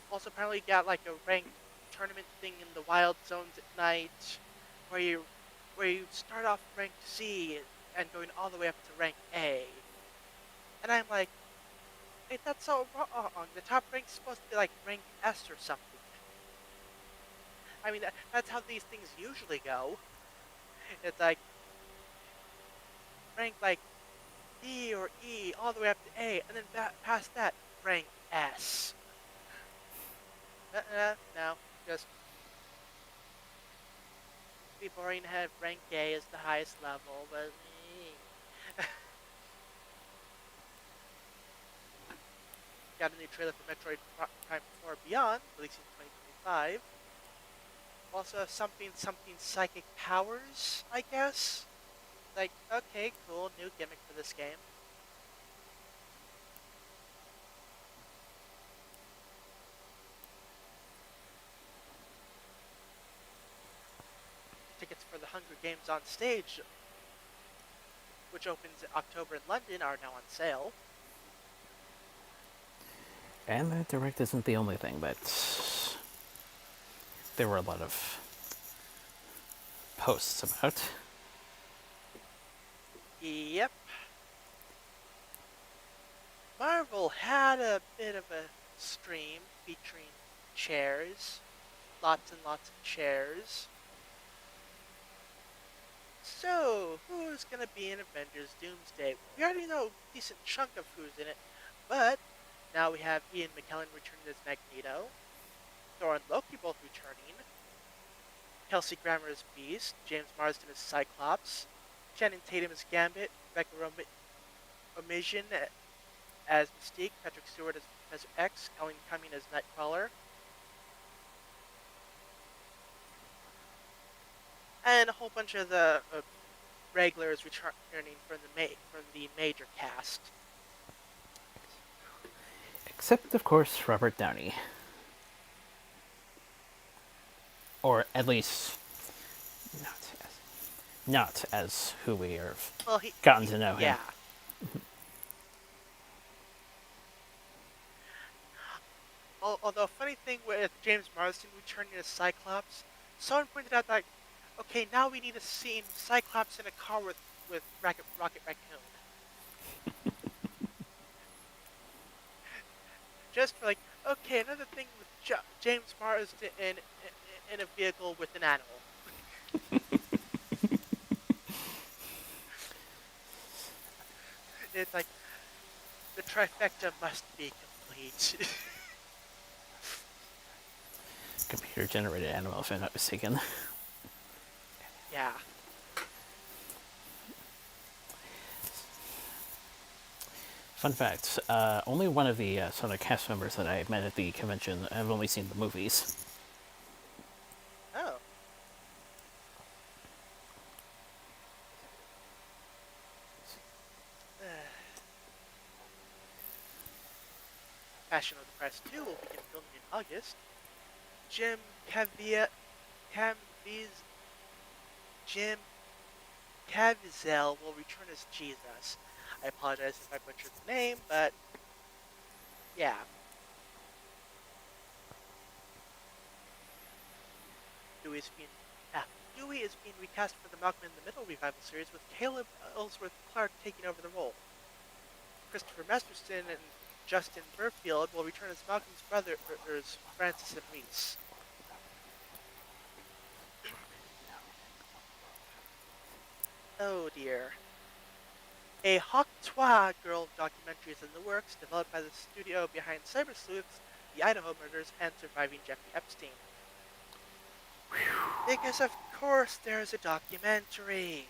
Also apparently got like a ranked tournament thing in the wild zones at night, where you start off ranked C and going all the way up to rank A. And I'm like, wait, that's so wrong. The top rank's supposed to be like rank S or something. I mean, that's how these things usually go. It's like rank like D or E all the way up to A, and then past that, rank S. No, just be boring to have rank A as the highest level, but got a new trailer for Metroid Prime 4 Beyond, releasing 2025. Also something psychic powers, I guess. Like, okay, cool, new gimmick for this game. Hunger Games on Stage, which opens in October in London, are now on sale. And the direct isn't the only thing, but there were a lot of posts about. Yep. Marvel had a bit of a stream featuring chairs, lots and lots of chairs. So, who's gonna be in Avengers Doomsday? We already know a decent chunk of who's in it, but now we have Ian McKellen returning as Magneto, Thor and Loki both returning, Kelsey Grammer as Beast, James Marsden as Cyclops, Channing Tatum as Gambit, Rebecca Romijn as Mystique, Patrick Stewart as Professor X, Colleen Cumming as Nightcrawler, and a whole bunch of the regulars returning from the major cast. Except, of course, Robert Downey. Or at least not as who we have gotten to know him. Yeah. Although, funny thing with James Marsden returning as Cyclops, someone pointed out that, okay, now we need a scene Cyclops in a car with Rocket Raccoon. Just for like, okay, another thing with James Marsden in a vehicle with an animal. It's like, the trifecta must be complete. Computer-generated animal, if I'm not mistaken. Yeah. Fun fact, only one of the sort of cast members that I met at the convention, I've only seen the movies. Oh. Passion of the Christ 2 will begin filming in August. Jim Caviezel will return as Jesus. I apologize if I butchered the name, but yeah. Dewey is being recast for the Malcolm in the Middle revival series, with Caleb Ellsworth Clark taking over the role. Christopher Masterson and Justin Burfield will return as Malcolm's brothers, Francis and Reese. Oh dear. A Hawk Twa Girl documentary is in the works, developed by the studio behind Cyber Sleuths, The Idaho Murders, and Surviving Jeffrey Epstein. Because of course there's a documentary.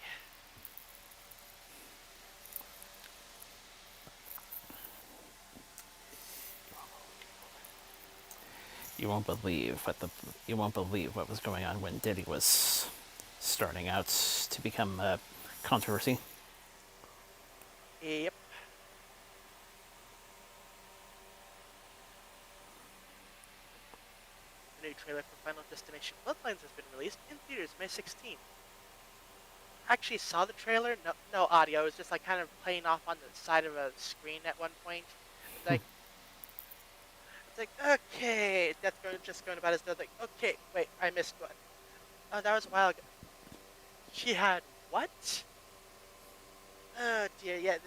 You won't believe what was going on when Diddy was starting out to become a controversy. Yep. A new trailer for Final Destination Bloodlines has been released in theaters May 16th. I actually saw the trailer, no audio, it was just like kind of playing off on the side of a screen at one point. It's like, okay, that's just going about as though, like, okay, wait, I missed one. Oh, that was a while ago. She had what? Oh dear, yeah,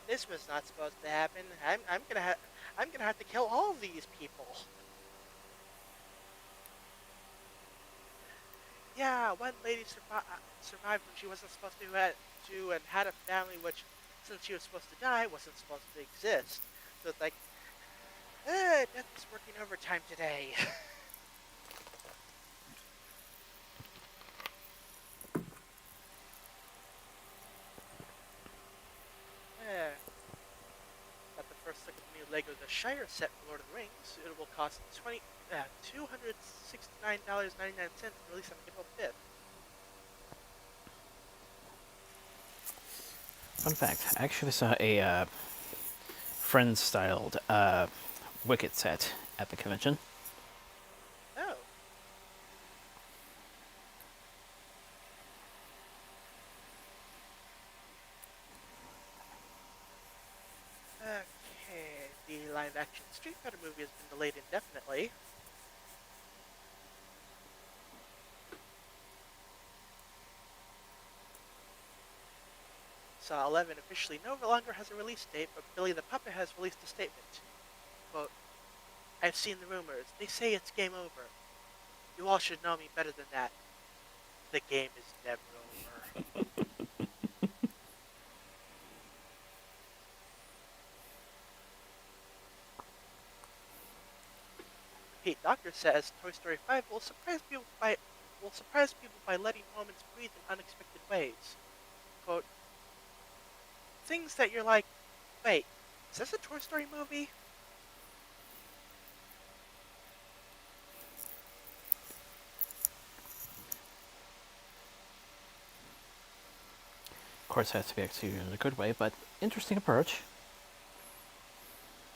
this was not supposed to happen. I'm gonna have to kill all of these people. Yeah, one lady survived when she wasn't supposed to and had a family which, since she was supposed to die, wasn't supposed to exist. So it's like, death is working overtime today. Got the first look at the new Lego The Shire set for Lord of the Rings. It will cost $269.99, released on April 5th. Fun fact, I actually saw a Friends-styled Wicket set at the convention. Oh. live-action Street Fighter movie has been delayed indefinitely. Saw 11 officially no longer has a release date, but Billy the Puppet has released a statement. Quote, I've seen the rumors. They say it's game over. You all should know me better than that. The game is never over. Pete Doctor says Toy Story 5 will surprise people by letting moments breathe in unexpected ways. Quote, things that you're like, wait, is this a Toy Story movie? Of course, it has to be executed in a good way, but interesting approach.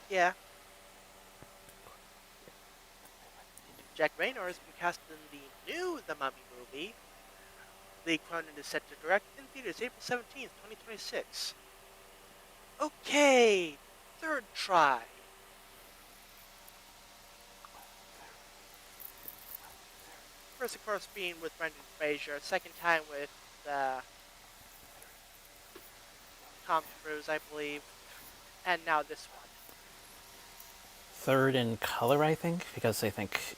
Yeah. Jack Raynor has been cast in the new The Mummy movie. Lee Cronin is set to direct in theaters April 17th, 2026. Okay, third try. First, of course, being with Brendan Fraser. Second time with Tom Cruise, I believe. And now this one. Third in color, I think, because I think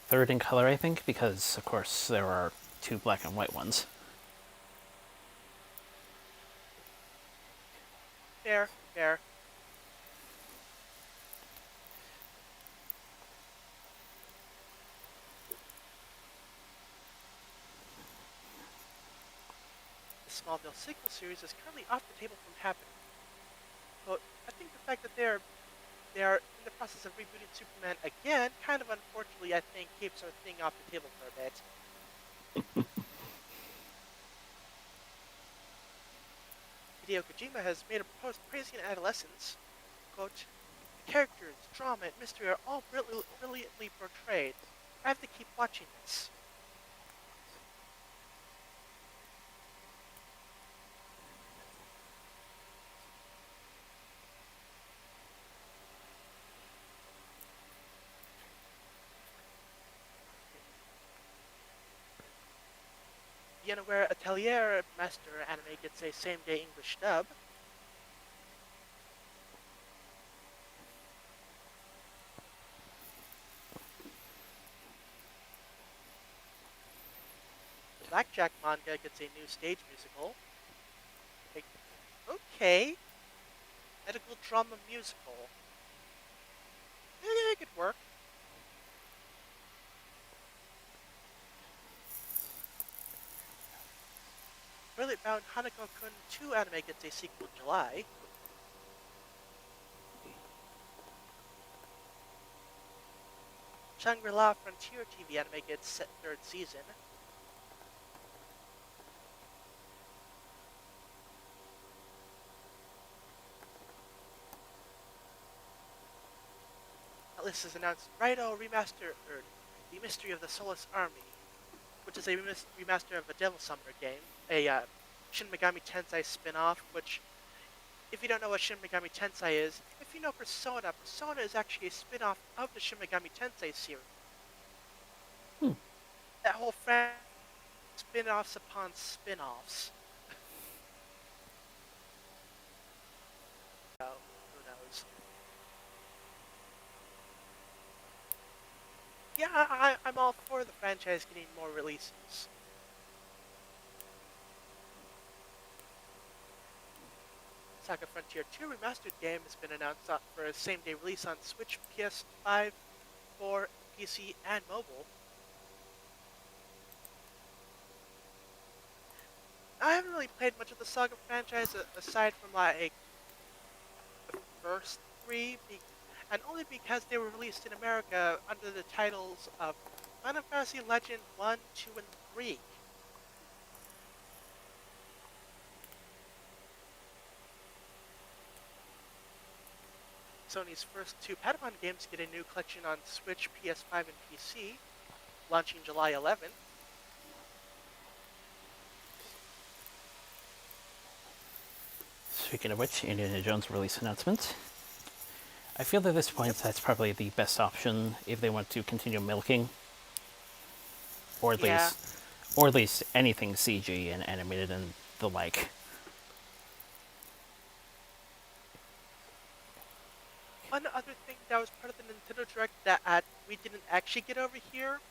third in color, I think, because of course there are two black and white ones. Fair, fair. The Smallville sequel series is currently off the table from happening. But I think the fact that they are in the process of rebooting Superman again, kind of unfortunately, I think, keeps our thing off the table for a bit. Hideo Kojima has made a post praising Adolescence. Quote, the characters, drama, and mystery are all brilliantly portrayed. I have to keep watching this. The Unaware Atelier Master anime gets a same-day English dub. The Blackjack manga gets a new stage musical. Okay. Medical drama musical. Yeah, it could work. Brilliant Bound Hanako-kun 2 anime gets a sequel in July. Shangri-La Frontier TV anime gets set third season. Atlas has announced Raito Remastered, The Mystery of the Soulless Army, which is a remaster of a Devil Summoner game, a Shin Megami Tensei spin-off, which, if you don't know what Shin Megami Tensei is, if you know Persona, Persona is actually a spin-off of the Shin Megami Tensei series. That whole franchise, spin-offs upon spin-offs. So, who knows? Yeah, I'm all for the franchise getting more releases. Saga Frontier 2 Remastered game has been announced for a same-day release on Switch, PS5, 4, PC, and mobile. I haven't really played much of the Saga franchise aside from like the first three, and only because they were released in America under the titles of Final Fantasy Legend 1, 2, and 3. Sony's first two Padawan games get a new collection on Switch, PS5, and PC, launching July 11th. Speaking of which, Indiana Jones release announcement. I feel that at this point that's probably the best option if they want to continue milking, or at Yeah. least, or at least anything CG and animated and the like. One other thing that was part of the Nintendo Direct that we didn't actually get over here,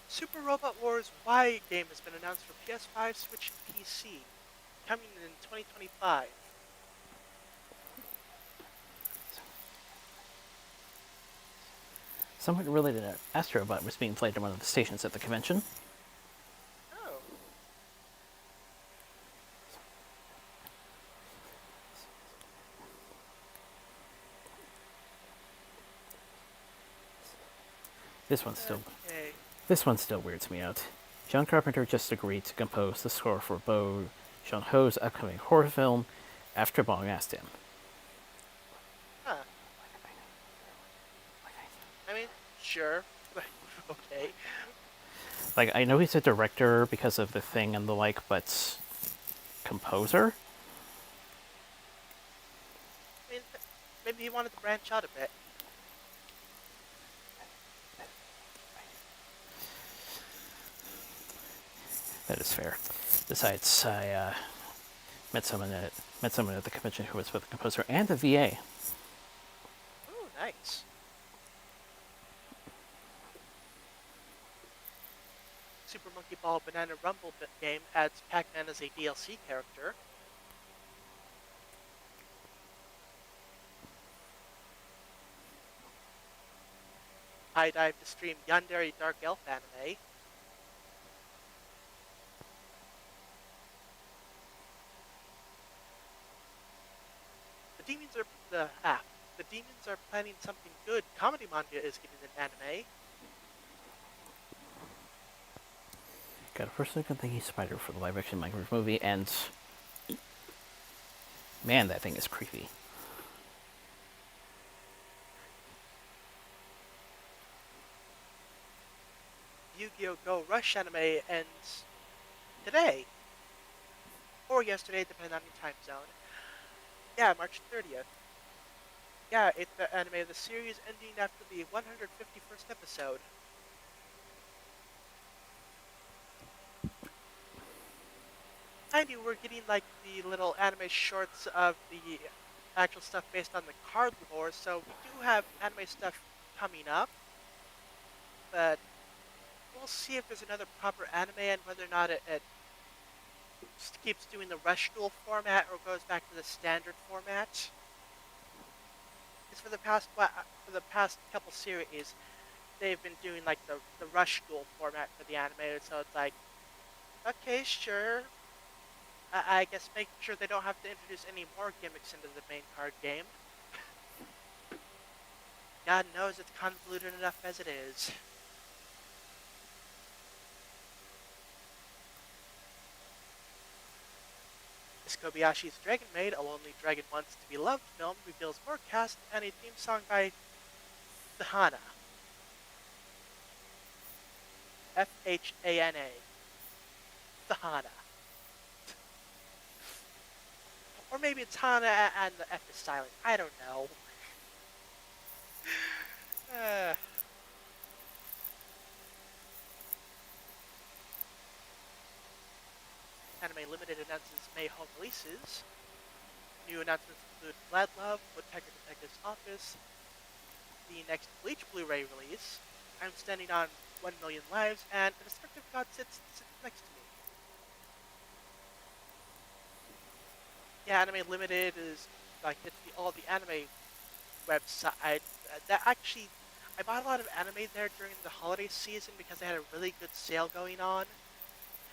Super Robot Wars Y game has been announced for PS5, Switch, and PC, coming in 2025. Somewhat related to Astrobot was being played at one of the stations at the convention. Oh, This one still okay. This one still weirds me out. John Carpenter just agreed to compose the score for Bo Joon-ho's upcoming horror film after Bong asked him. Huh. I mean, sure. Okay. Like, I know he's a director because of The Thing and the like, but composer? I mean, maybe he wanted to branch out a bit. That is fair. Besides, I met someone at the convention who was both the composer and the VA. Ooh, nice. Super Monkey Ball Banana Rumble game adds Pac-Man as a DLC character. High Dive to stream Yandere Dark Elf anime. The demons are the demons are planning something good. Comedy manga is getting an anime. Got a person good thinking Spider for the live action Minecraft movie, and man, that thing is creepy. Yu-Gi-Oh! Go Rush anime ends today or yesterday, depending on your time zone. Yeah, March 30th. Yeah, it's the anime of the series ending after the 151st episode. Mind you, we're getting like the little anime shorts of the actual stuff based on the card lore, so we do have anime stuff coming up, but we'll see if there's another proper anime and whether or not it keeps doing the Rush Duel format or goes back to the standard format. Because for the past couple series, they've been doing like the Rush Duel format for the anime, so it's like, okay, sure. I guess make sure they don't have to introduce any more gimmicks into the main card game. God knows it's convoluted enough as it is. Miss Kobayashi's Dragon Maid, A Lonely Dragon Wants to Be Loved film reveals more cast and a theme song by Thana. F-H-A-N-A. Thana. Or maybe it's Hana and the F is silent. I don't know. Anime Limited announces May home releases. New announcements include Glad Love, Woodpecker Detective's Office, the next Bleach Blu-ray release, I'm Standing on 1 Million Lives, and a destructive god sits next to me. Yeah, Anime Limited is like it's all the anime website that actually I bought a lot of anime there during the holiday season because they had a really good sale going on.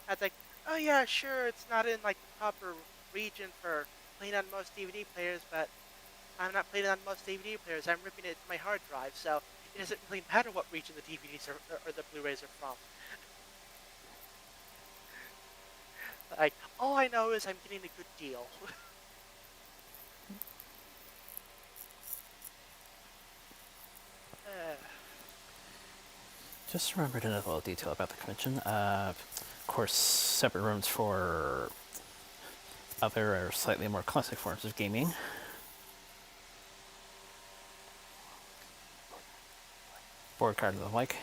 I was like, oh yeah, sure, it's not in like the proper region for playing on most DVD players, but I'm not playing it on most DVD players. I'm ripping it to my hard drive, so it doesn't really matter what region the DVDs or the Blu-rays are from. Like, all I know is I'm getting a good deal. Just remembered another little detail about the convention. Of course, separate rooms for other or slightly more classic forms of gaming. board card and the like.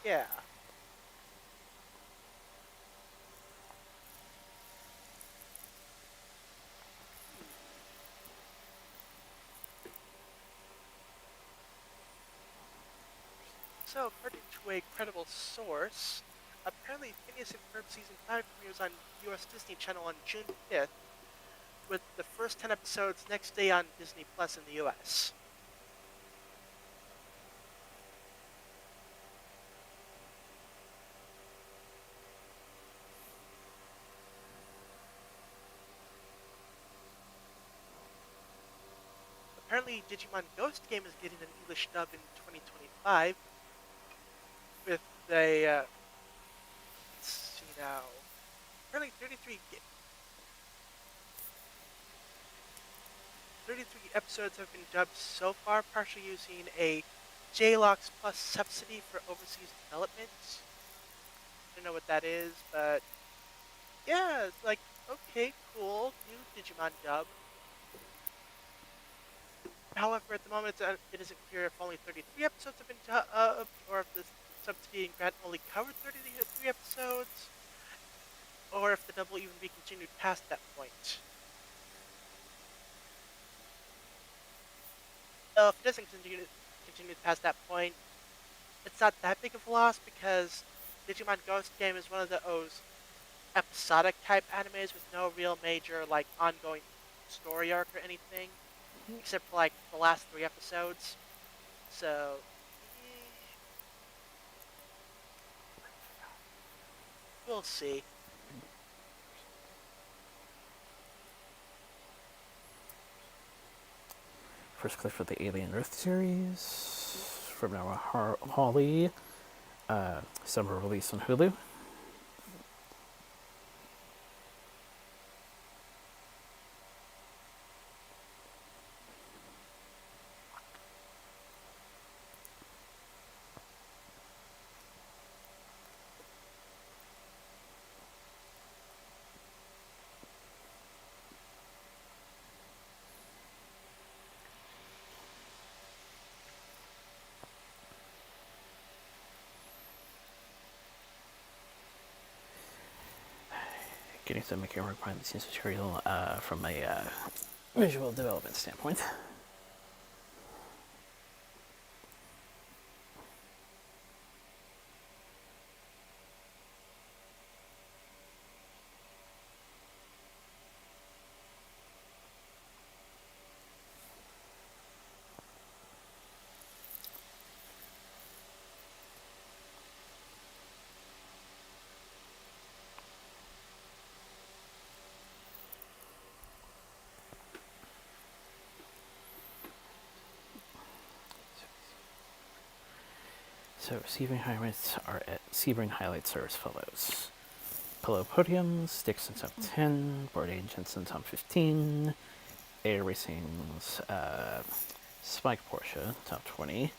Yeah. Hmm. So, according to a credible source, apparently Phineas and Ferb Season 5 premieres on US Disney Channel on June 5th, with the first 10 episodes next day on Disney Plus in the US. Apparently, Digimon Ghost Game is getting an English dub in 2025 with a, let's see now, apparently 33 episodes have been dubbed so far, partially using a JLOX Plus subsidy for overseas development. I don't know what that is, but yeah, it's like, okay, cool, new Digimon dub. However, at the moment, it isn't clear if only 33 episodes have been dubbed, or if the subsidy and grant only covered 33 episodes, or if the dub will even be continued past that point. If it doesn't continue past that point, it's not that big of a loss because Digimon Ghost Game is one of those episodic type animes with no real major like ongoing story arc or anything, except for like the last 3 episodes. So we'll see. First clip for the Alien Earth series from Noah Hawley. Summer release on Hulu. Getting some camera behind the scenes material from a visual development standpoint. So Sebring highlights are as follows. Pillow Podiums, Dixon top 10, Board A Jensen top 15, Air Racing's Spike Porsche top 20,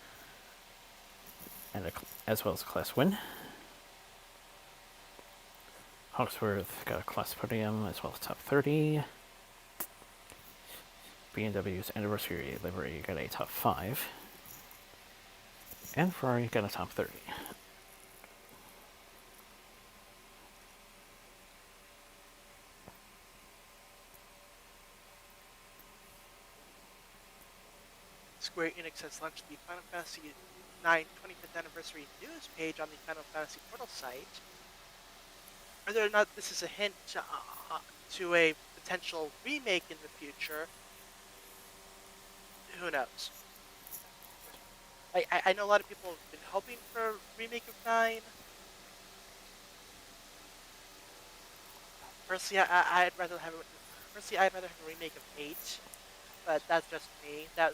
and as well as Class Win. Hawksworth got a Class Podium as well as top 30. BMW's Anniversary Livery got a top 5. And Ferrari got a top 30. Square Enix has launched the Final Fantasy IX 25th Anniversary news page on the Final Fantasy Portal site. Whether or not this is a hint to a potential remake in the future, who knows? I know a lot of people have been hoping for a remake of 9. Personally, I'd rather have a remake of 8, but that's just me. I'm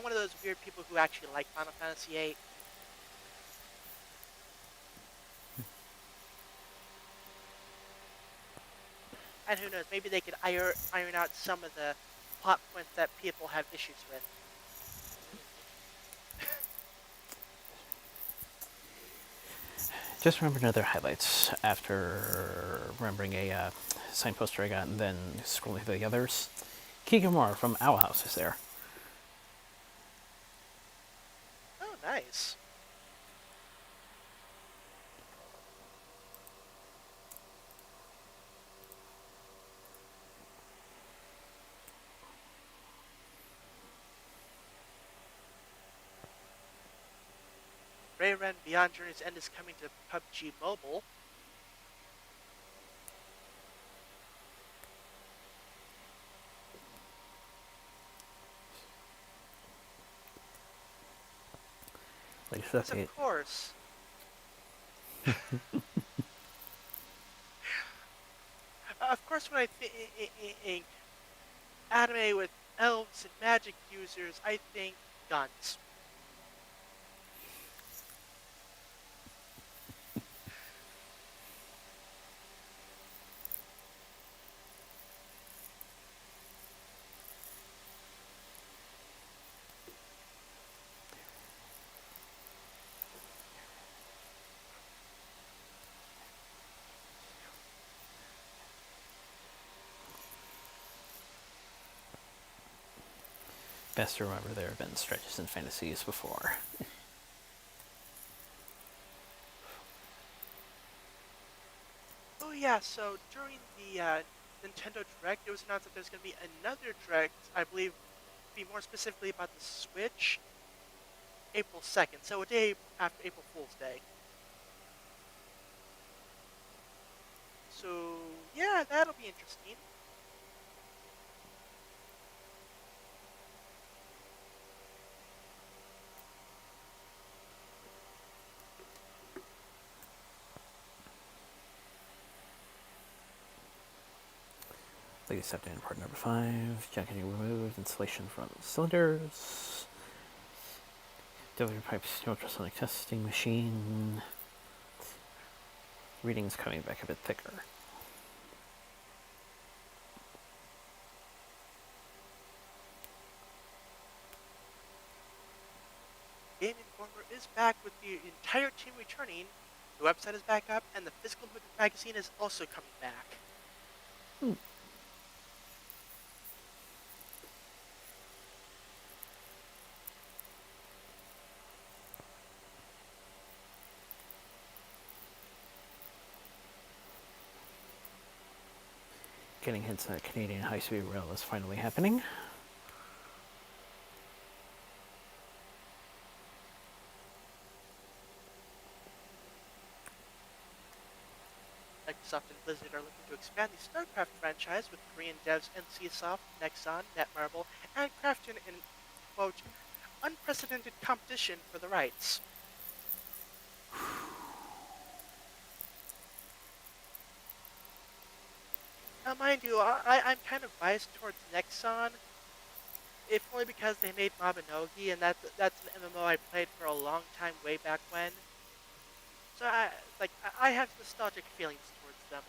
one of those weird people who actually like Final Fantasy 8. And who knows, maybe they could iron out some of the plot points that people have issues with. Just remembered other highlights after remembering a signed poster I got and then scrolling through the others. Kikamura from Owl House is there. Oh, nice. Rayren Beyond Journey's End is coming to PUBG Mobile. Latest Yes, of update. course. Of course, when I think anime with elves and magic users, I think guns. Best to remember there have been stretches and fantasies before. Oh yeah, so during the Nintendo Direct, it was announced that there's going to be another Direct, I believe, to be more specifically about the Switch, April 2nd, so a day after April Fool's Day. So yeah, that'll be interesting. Latest update on part number 5. Jacketing removed. Installation from cylinders. W pipes ultrasonic testing machine. Readings coming back a bit thicker. Game Informer is back with the entire team returning. The website is back up, and the physical magazine is also coming back. Getting hints that Canadian high-speed rail is finally happening. Microsoft and Blizzard are looking to expand the StarCraft franchise with Korean devs NCSoft, Nexon, Netmarble, and Krafton in, quote, unprecedented competition for the rights. Now, mind you, I'm kind of biased towards Nexon, if only because they made Mabinogi, and that's an MMO I played for a long time way back when. So I have nostalgic feelings towards them.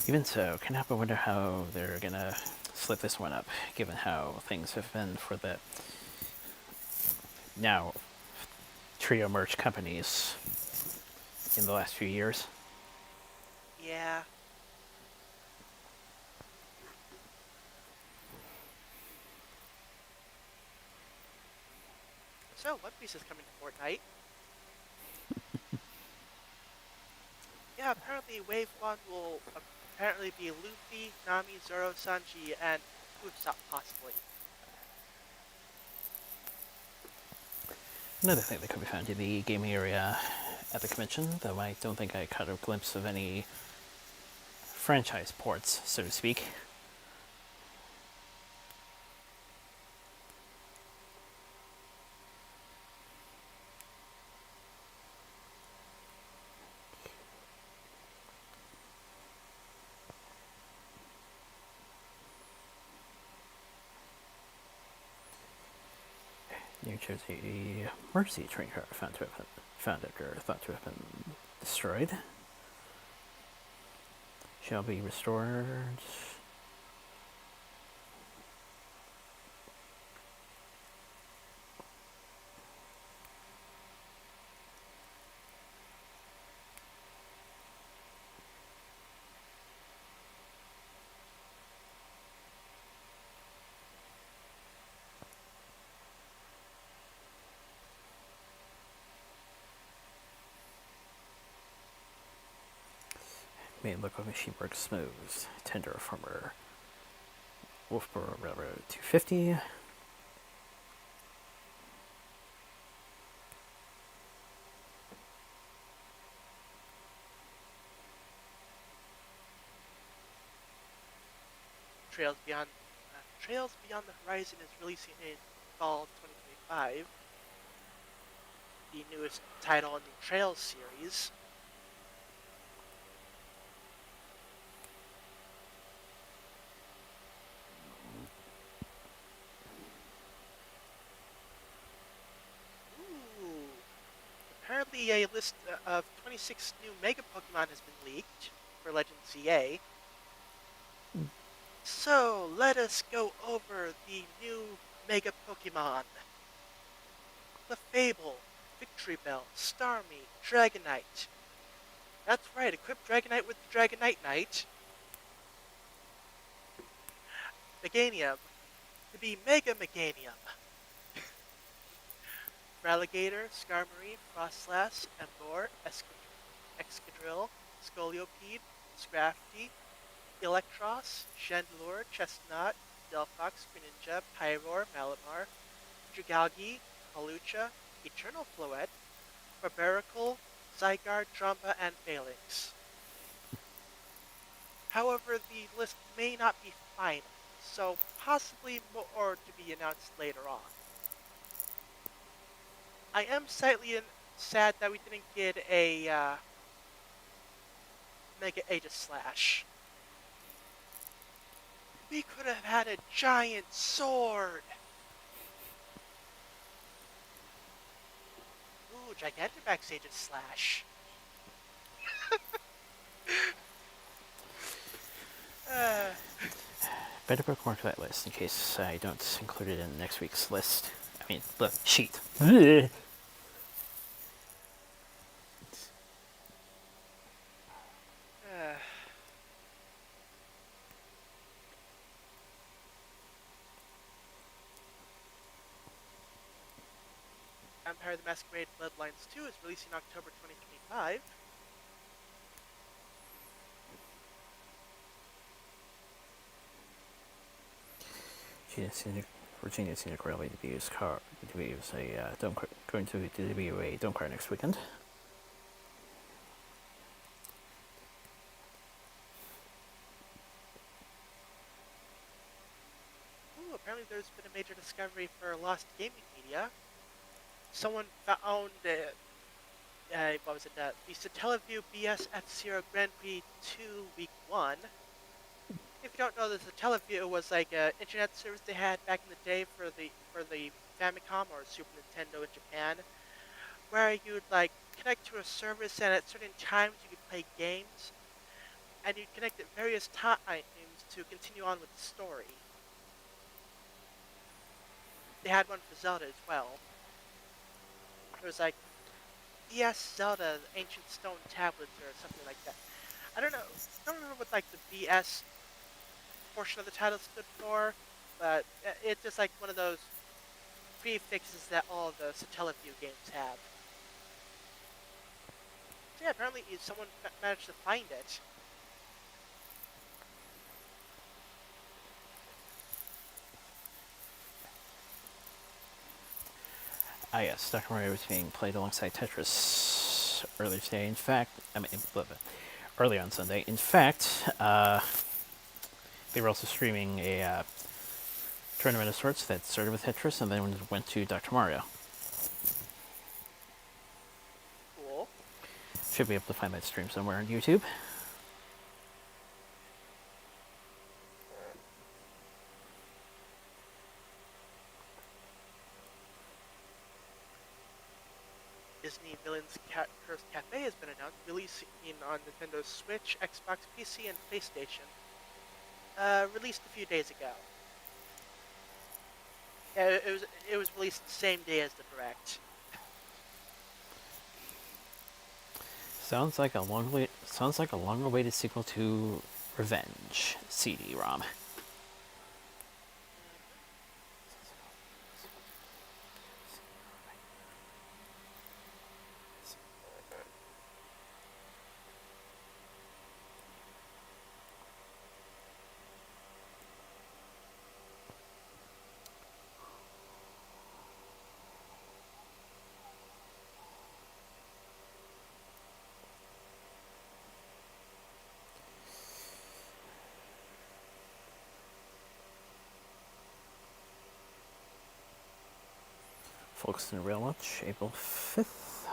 Even so, can't help but wonder how they're gonna slip this one up, given how things have been for the now trio merch companies in the last few years. Yeah. So, One Piece is coming to Fortnite. Yeah, apparently Wave 1 will apparently be Luffy, Nami, Zoro, Sanji, and Usopp possibly. Another thing that could be found in the gaming area at the convention, though I don't think I caught a glimpse of any franchise ports, so to speak. New Jersey Mercy train car found after thought to have been destroyed. Shall be restored. Main look of machine work smooth. Tender former Wolfboro Railroad 250. Trails Beyond the Horizon is releasing in fall 2025. The newest title in the Trails series. Ooh. Apparently a list of 26 new Mega Pokemon has been leaked for Legend ZA. So, let us go over the new Mega Pokemon. Clefable, Victory Bell, Starmie, Dragonite. That's right, equip Dragonite with the Dragonite Knight. Meganium, to be Mega Meganium. Relegator, Skarmory, Frostlass, Emboar, Excadrill, Scolipede, Scrafty, Electros, Chandelure, Chestnut, Delphox, Greninja, Pyroar, Malamar, Dragalge, Hawlucha, Eternal Floette, Barbaracle, Zygarde, Drumba, and Phalanx. However, the list may not be final, so possibly more to be announced later on. I am slightly sad that we didn't get a Mega Aegislash. We could have had a giant sword! Ooh, Gigantamax Aegislash. uh, Better bookmark that list in case I don't include it in next week's list. I mean, the sheet. uh, Vampire the Masquerade Bloodlines 2 is releasing October 2025. Virginia Scenic Railway debuts going to debut a Don't Cry next weekend. Ooh, apparently there's been a major discovery for Lost Gaming Media. Someone found what was it? The Satellaview BS F-Zero Grand Prix 2 Week 1. If you don't know, the Satellaview was like an internet service they had back in the day for the Famicom or Super Nintendo in Japan, where you'd like connect to a service and at certain times you could play games, and you'd connect at various times to continue on with the story. They had one for Zelda as well. It was like BS Zelda, the Ancient Stone Tablets or something like that. I don't know. I don't remember what like the BS portion of the title stood for, but it's just like one of those prefixes that all the Satellaview games have. So yeah, apparently someone managed to find it. Ah yes, Dr. Mario was being played alongside Tetris earlier today. In fact, early on Sunday. In fact, they were also streaming a tournament of sorts that started with Tetris and then went to Dr. Mario. Cool. Should be able to find that stream somewhere on YouTube. Disney Villains Cursed Cafe has been announced, releasing on Nintendo Switch, Xbox, PC, and PlayStation. Released a few days ago. Yeah, it was released the same day as the Direct. Sounds like a long-awaited sequel to Revenge CD-ROM. Folkestone Rail Watch, April 5th.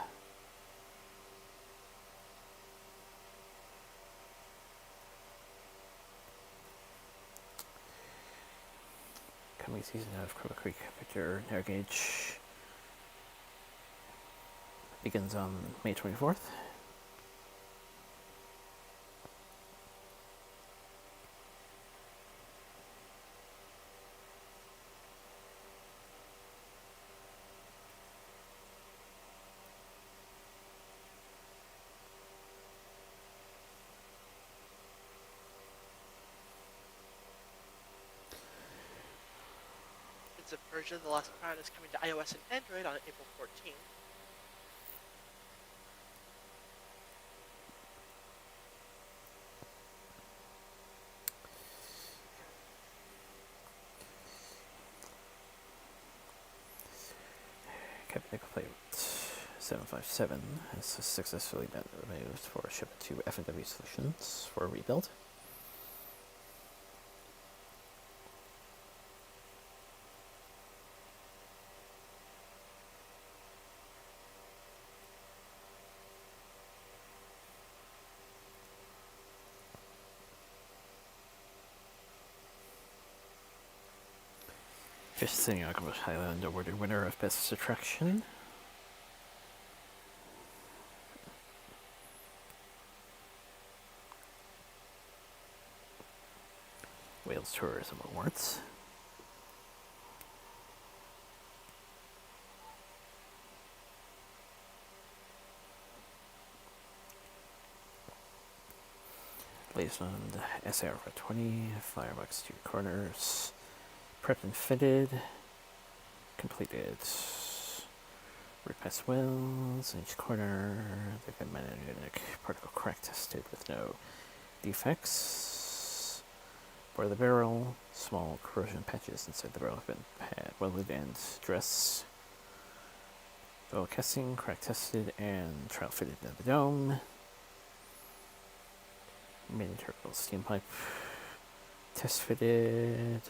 Coming season of Crow Creek Victor Narrow Gauge begins on May 24th. Prince of Persia: The Lost Crown is coming to iOS and Android on April 14th. Captain Nickel Plate 757 has successfully been removed for shipment to F&W Solutions for a rebuild. Fish Sitting on Ghost Highland awarded winner of Best Attraction. Wales Tourism Awards. Blazeland SR 20, Firebox 2 corners, prepped and fitted, completed. Repass wells in each corner. They've been magnetic particle crack tested with no defects. For the barrel, small corrosion patches inside the barrel have been welded and dressed. Oil casting, crack tested, and trial fitted into the dome. Mini turtle steam pipe, test fitted,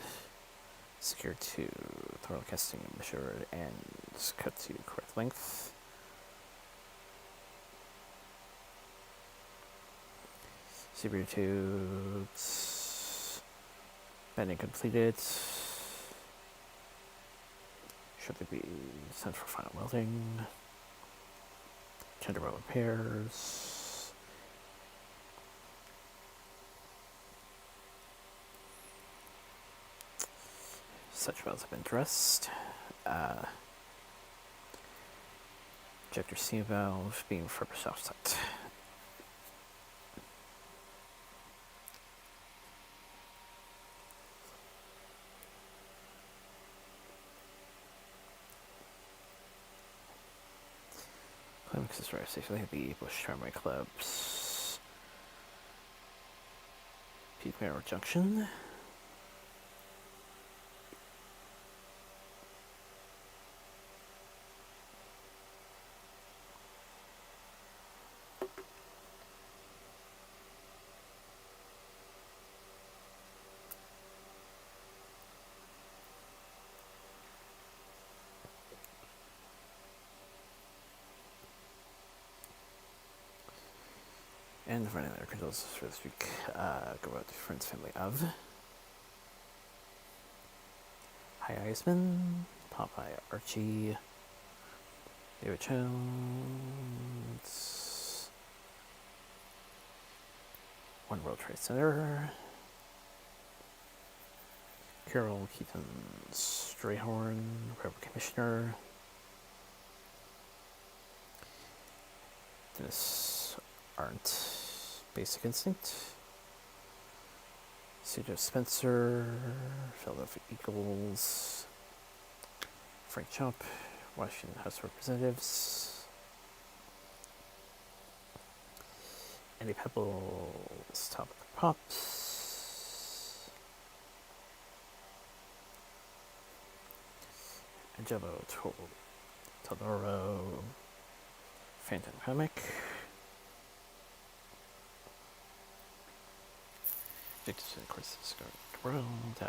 secured to thermal casting, measured and cut to correct length. Zebra tubes, bending completed. Should they be sent for final welding? Tender well repairs. Such wells have been dressed. Ejector steam valve being refurbished offsite. Climax is right, safely the Bush Tramway Club's Peak Railroad Junction. And finally, our condolences for this week go out to friends, family of Hi Eisman, Popeye Archie, David Jones, One World Trade Center, Carol Keaton Strayhorn, Rebel Commissioner, Dennis Arndt, Basic Instinct, C.J. Spencer, Philadelphia Eagles, Frank Chomp, Washington House of Representatives, Andy Pebbles, Top of the Pops, Angelo Todoro, Phantom Comic, Victor to the Course of the World,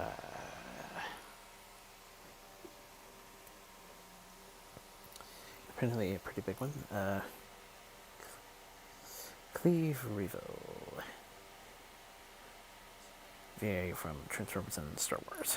Apparently a pretty big one. Cleve Revo. VA from Transformers and Star Wars.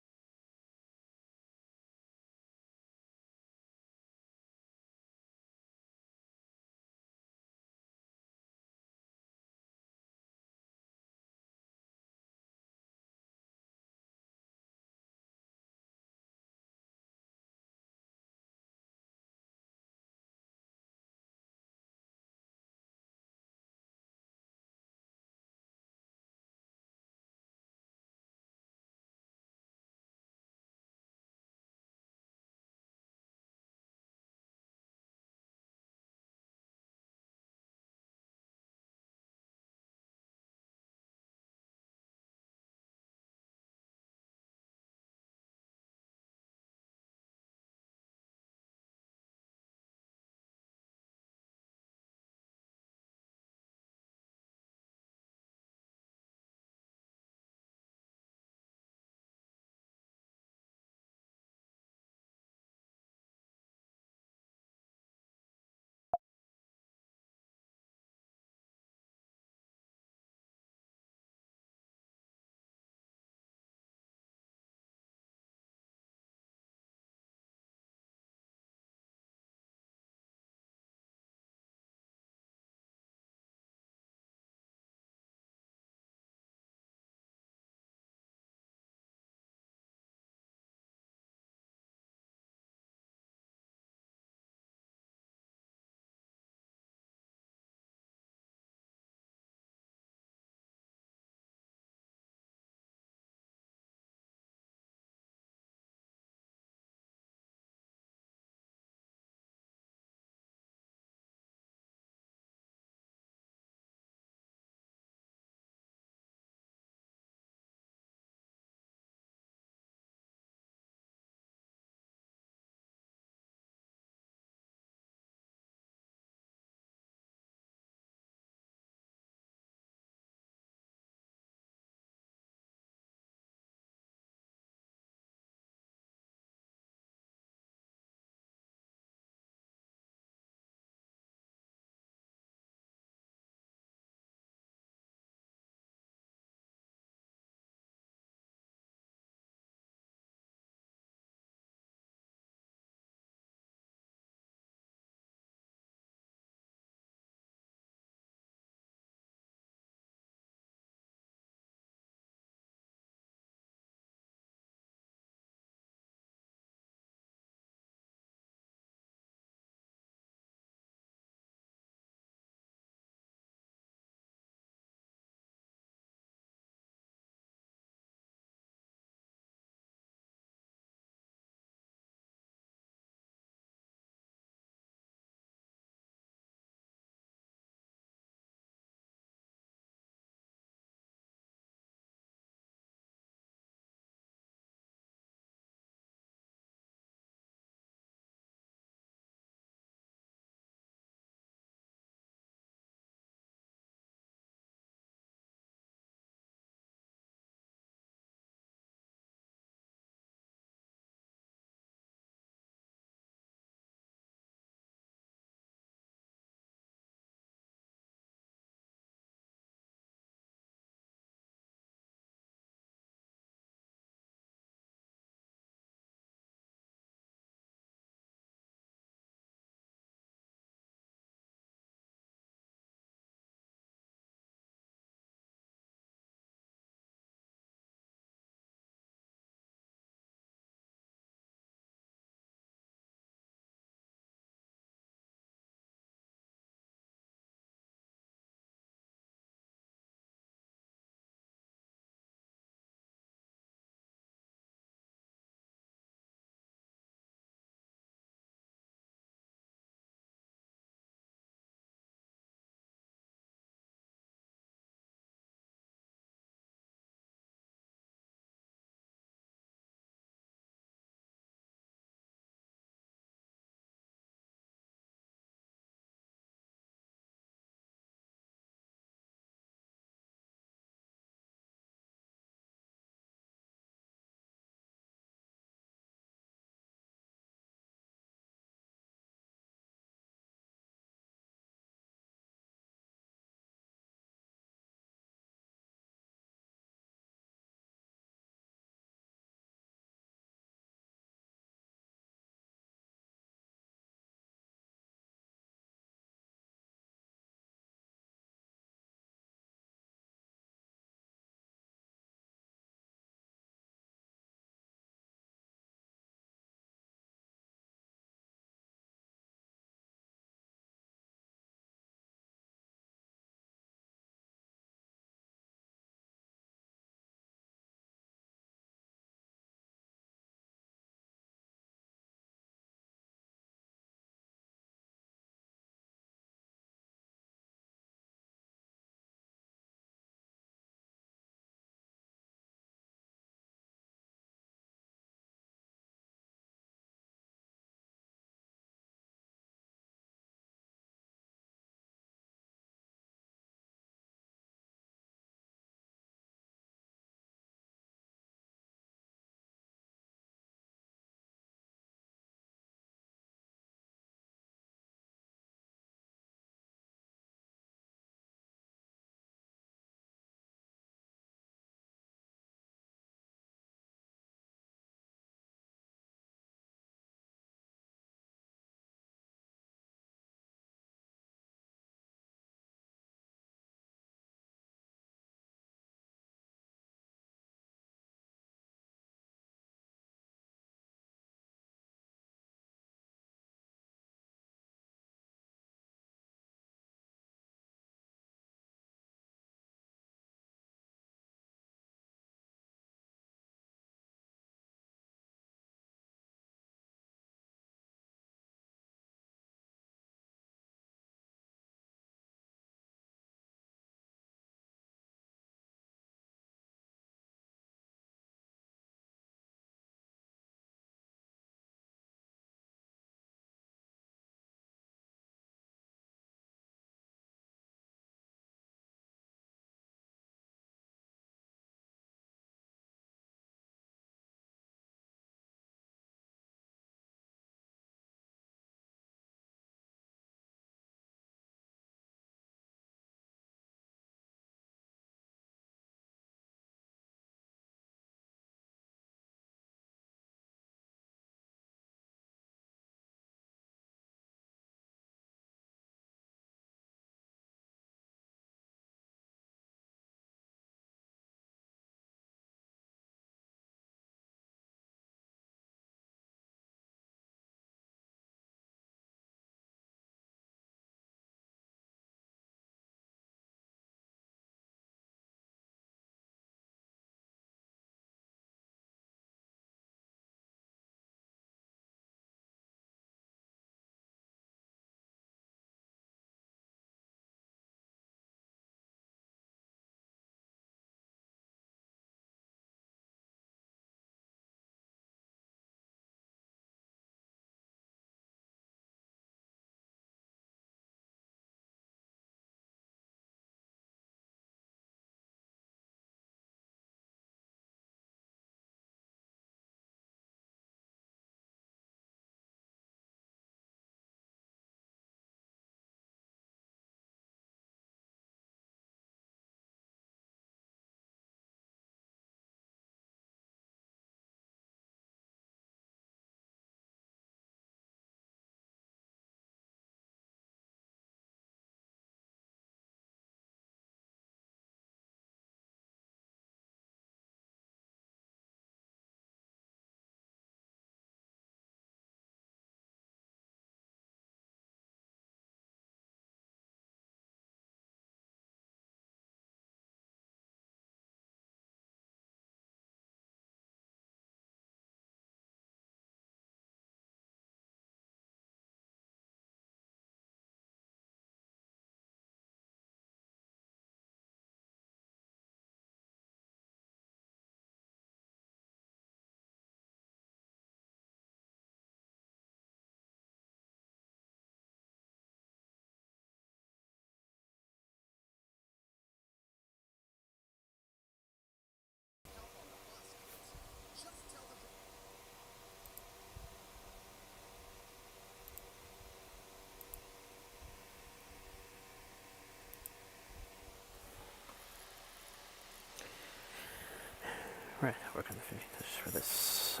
Right, work on the finish for this.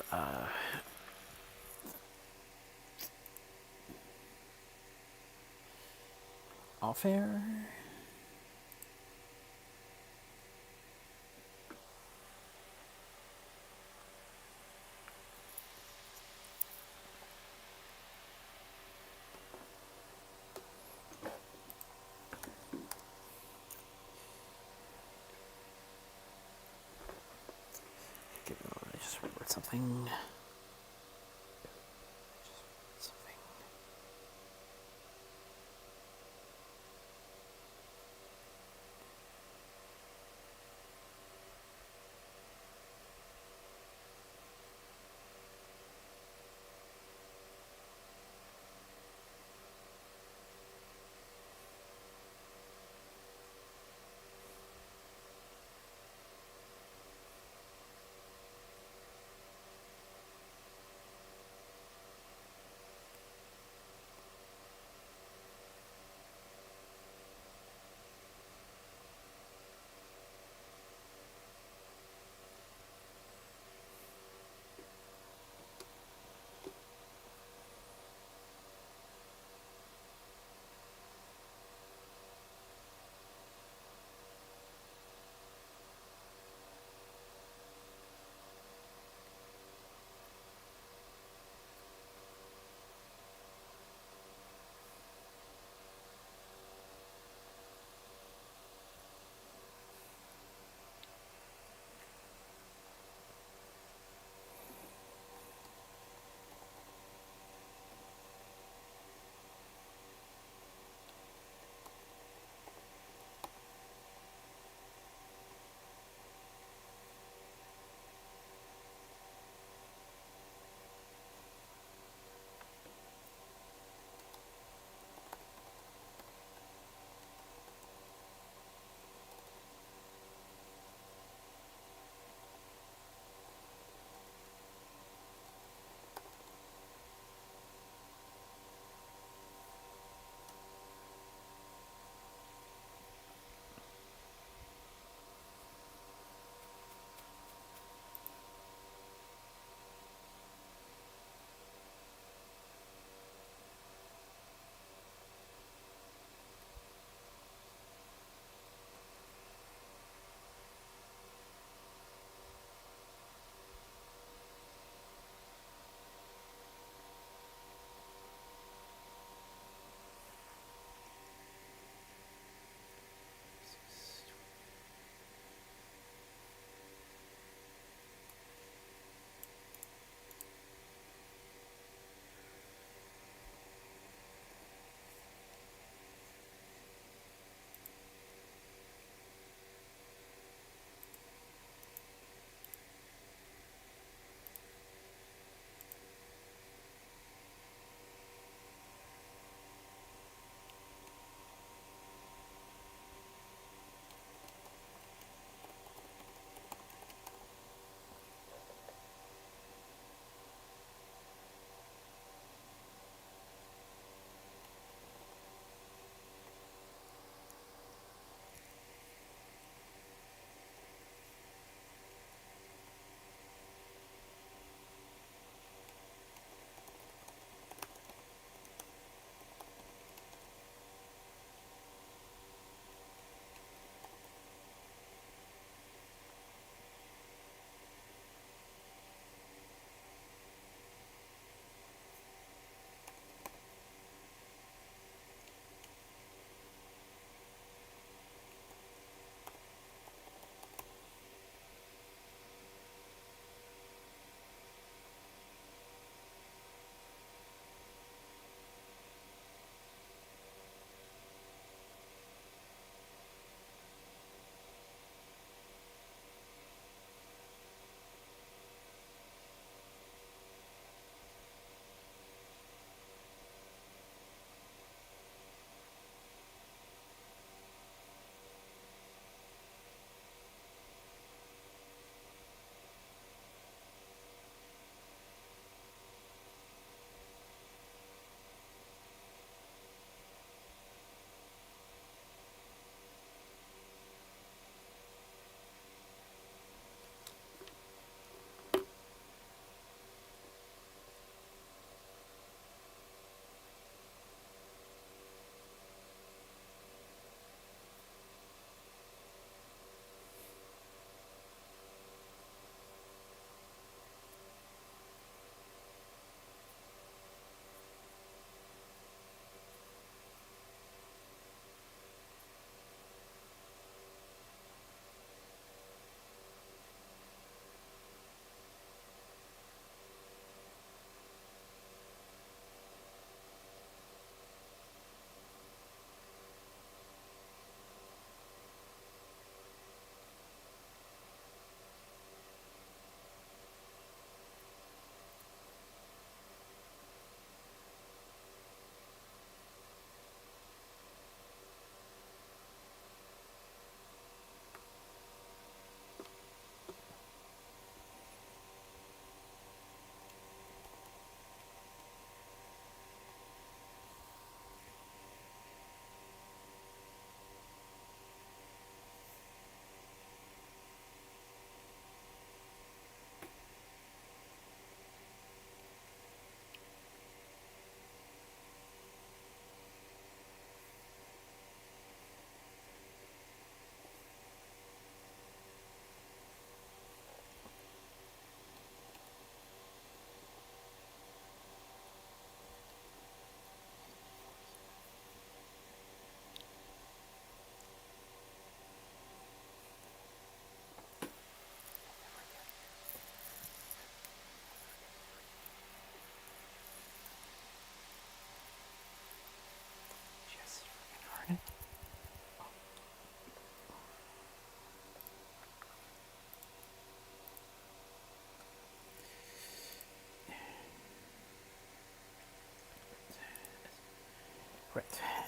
Off air. I just wrote something.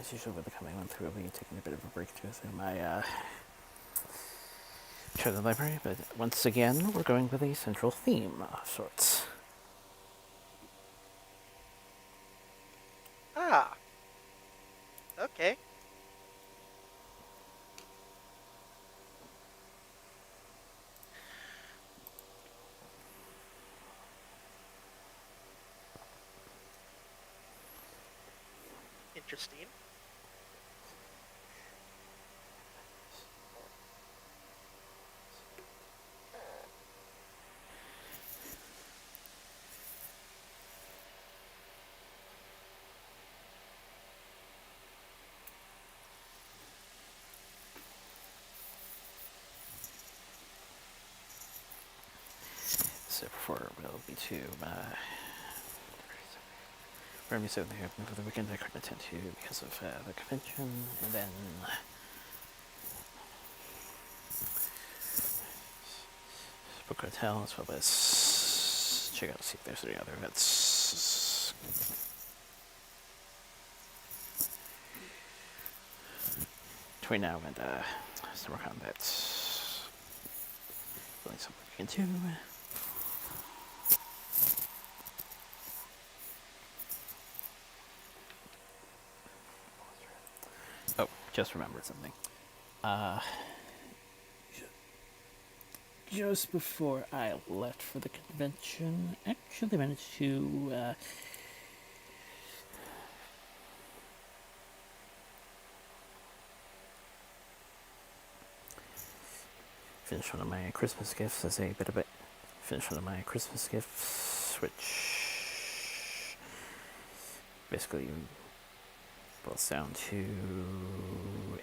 as usual with the coming one through, I'll be taking a bit of a break to go through my children's library, but once again, we're going with a central theme of sorts. Ah, okay. Interesting. So before we'll be to we're going to be certainly open for the weekend. I couldn't attend to because of the convention, and then book a hotel as well as check out, see if there's any other events between now and SummerCon that's really something we can do. Oh, just remembered something. Just before I left for the convention, actually managed to finish one of my Christmas gifts as a bit of it. Finish one of my Christmas gifts, which basically boils down to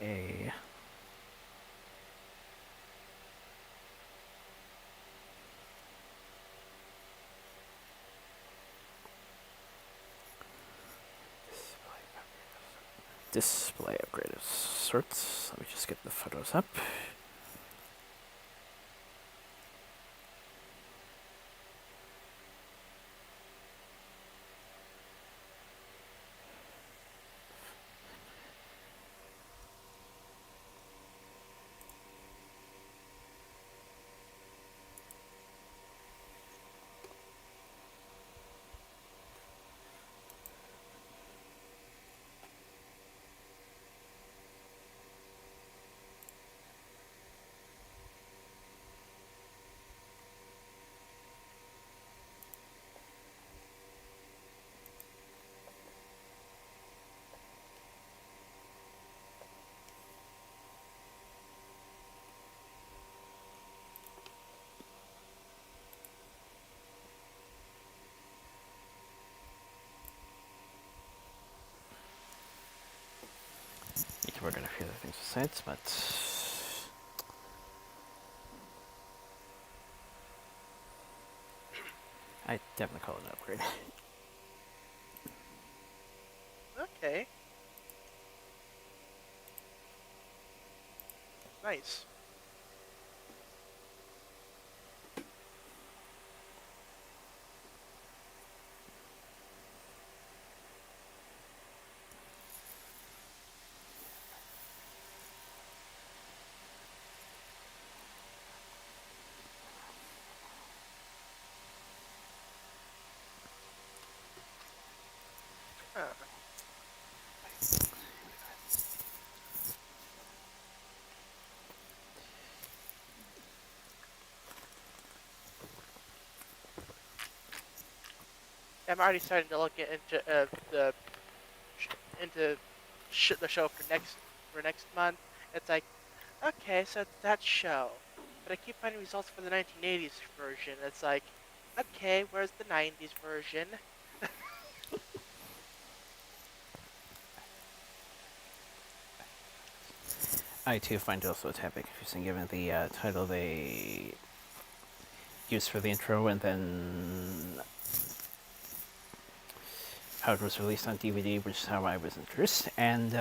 a display upgrade of sorts. Let me just get the photos up. Need to work on a few other things besides, but I definitely call it an upgrade. Okay. Nice. Huh. I'm already starting to look into sh- into the show for next month. It's like, okay, so it's that show, but I keep finding results for the 1980s version. It's like, okay, where's the 90s version? I too find it also a tad bit confusing given the title they used for the intro and then how it was released on DVD, which is how I was introduced, and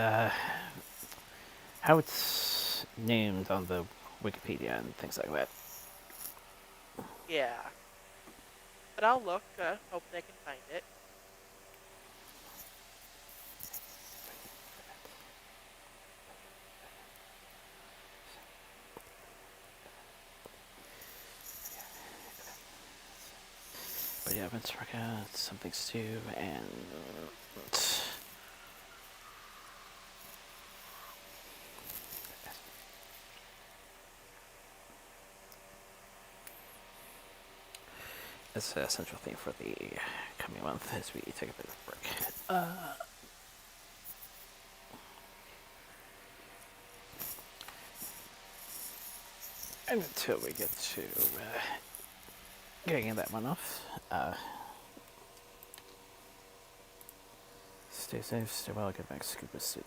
how it's named on the Wikipedia and things like that. Yeah, but I'll look. Hopefully, I can find it. yeah, let's work out something stew and it's a central theme for the coming month as we take a bit of a break. And until we get to getting that one off, stay safe, stay well, get back, scuba suit.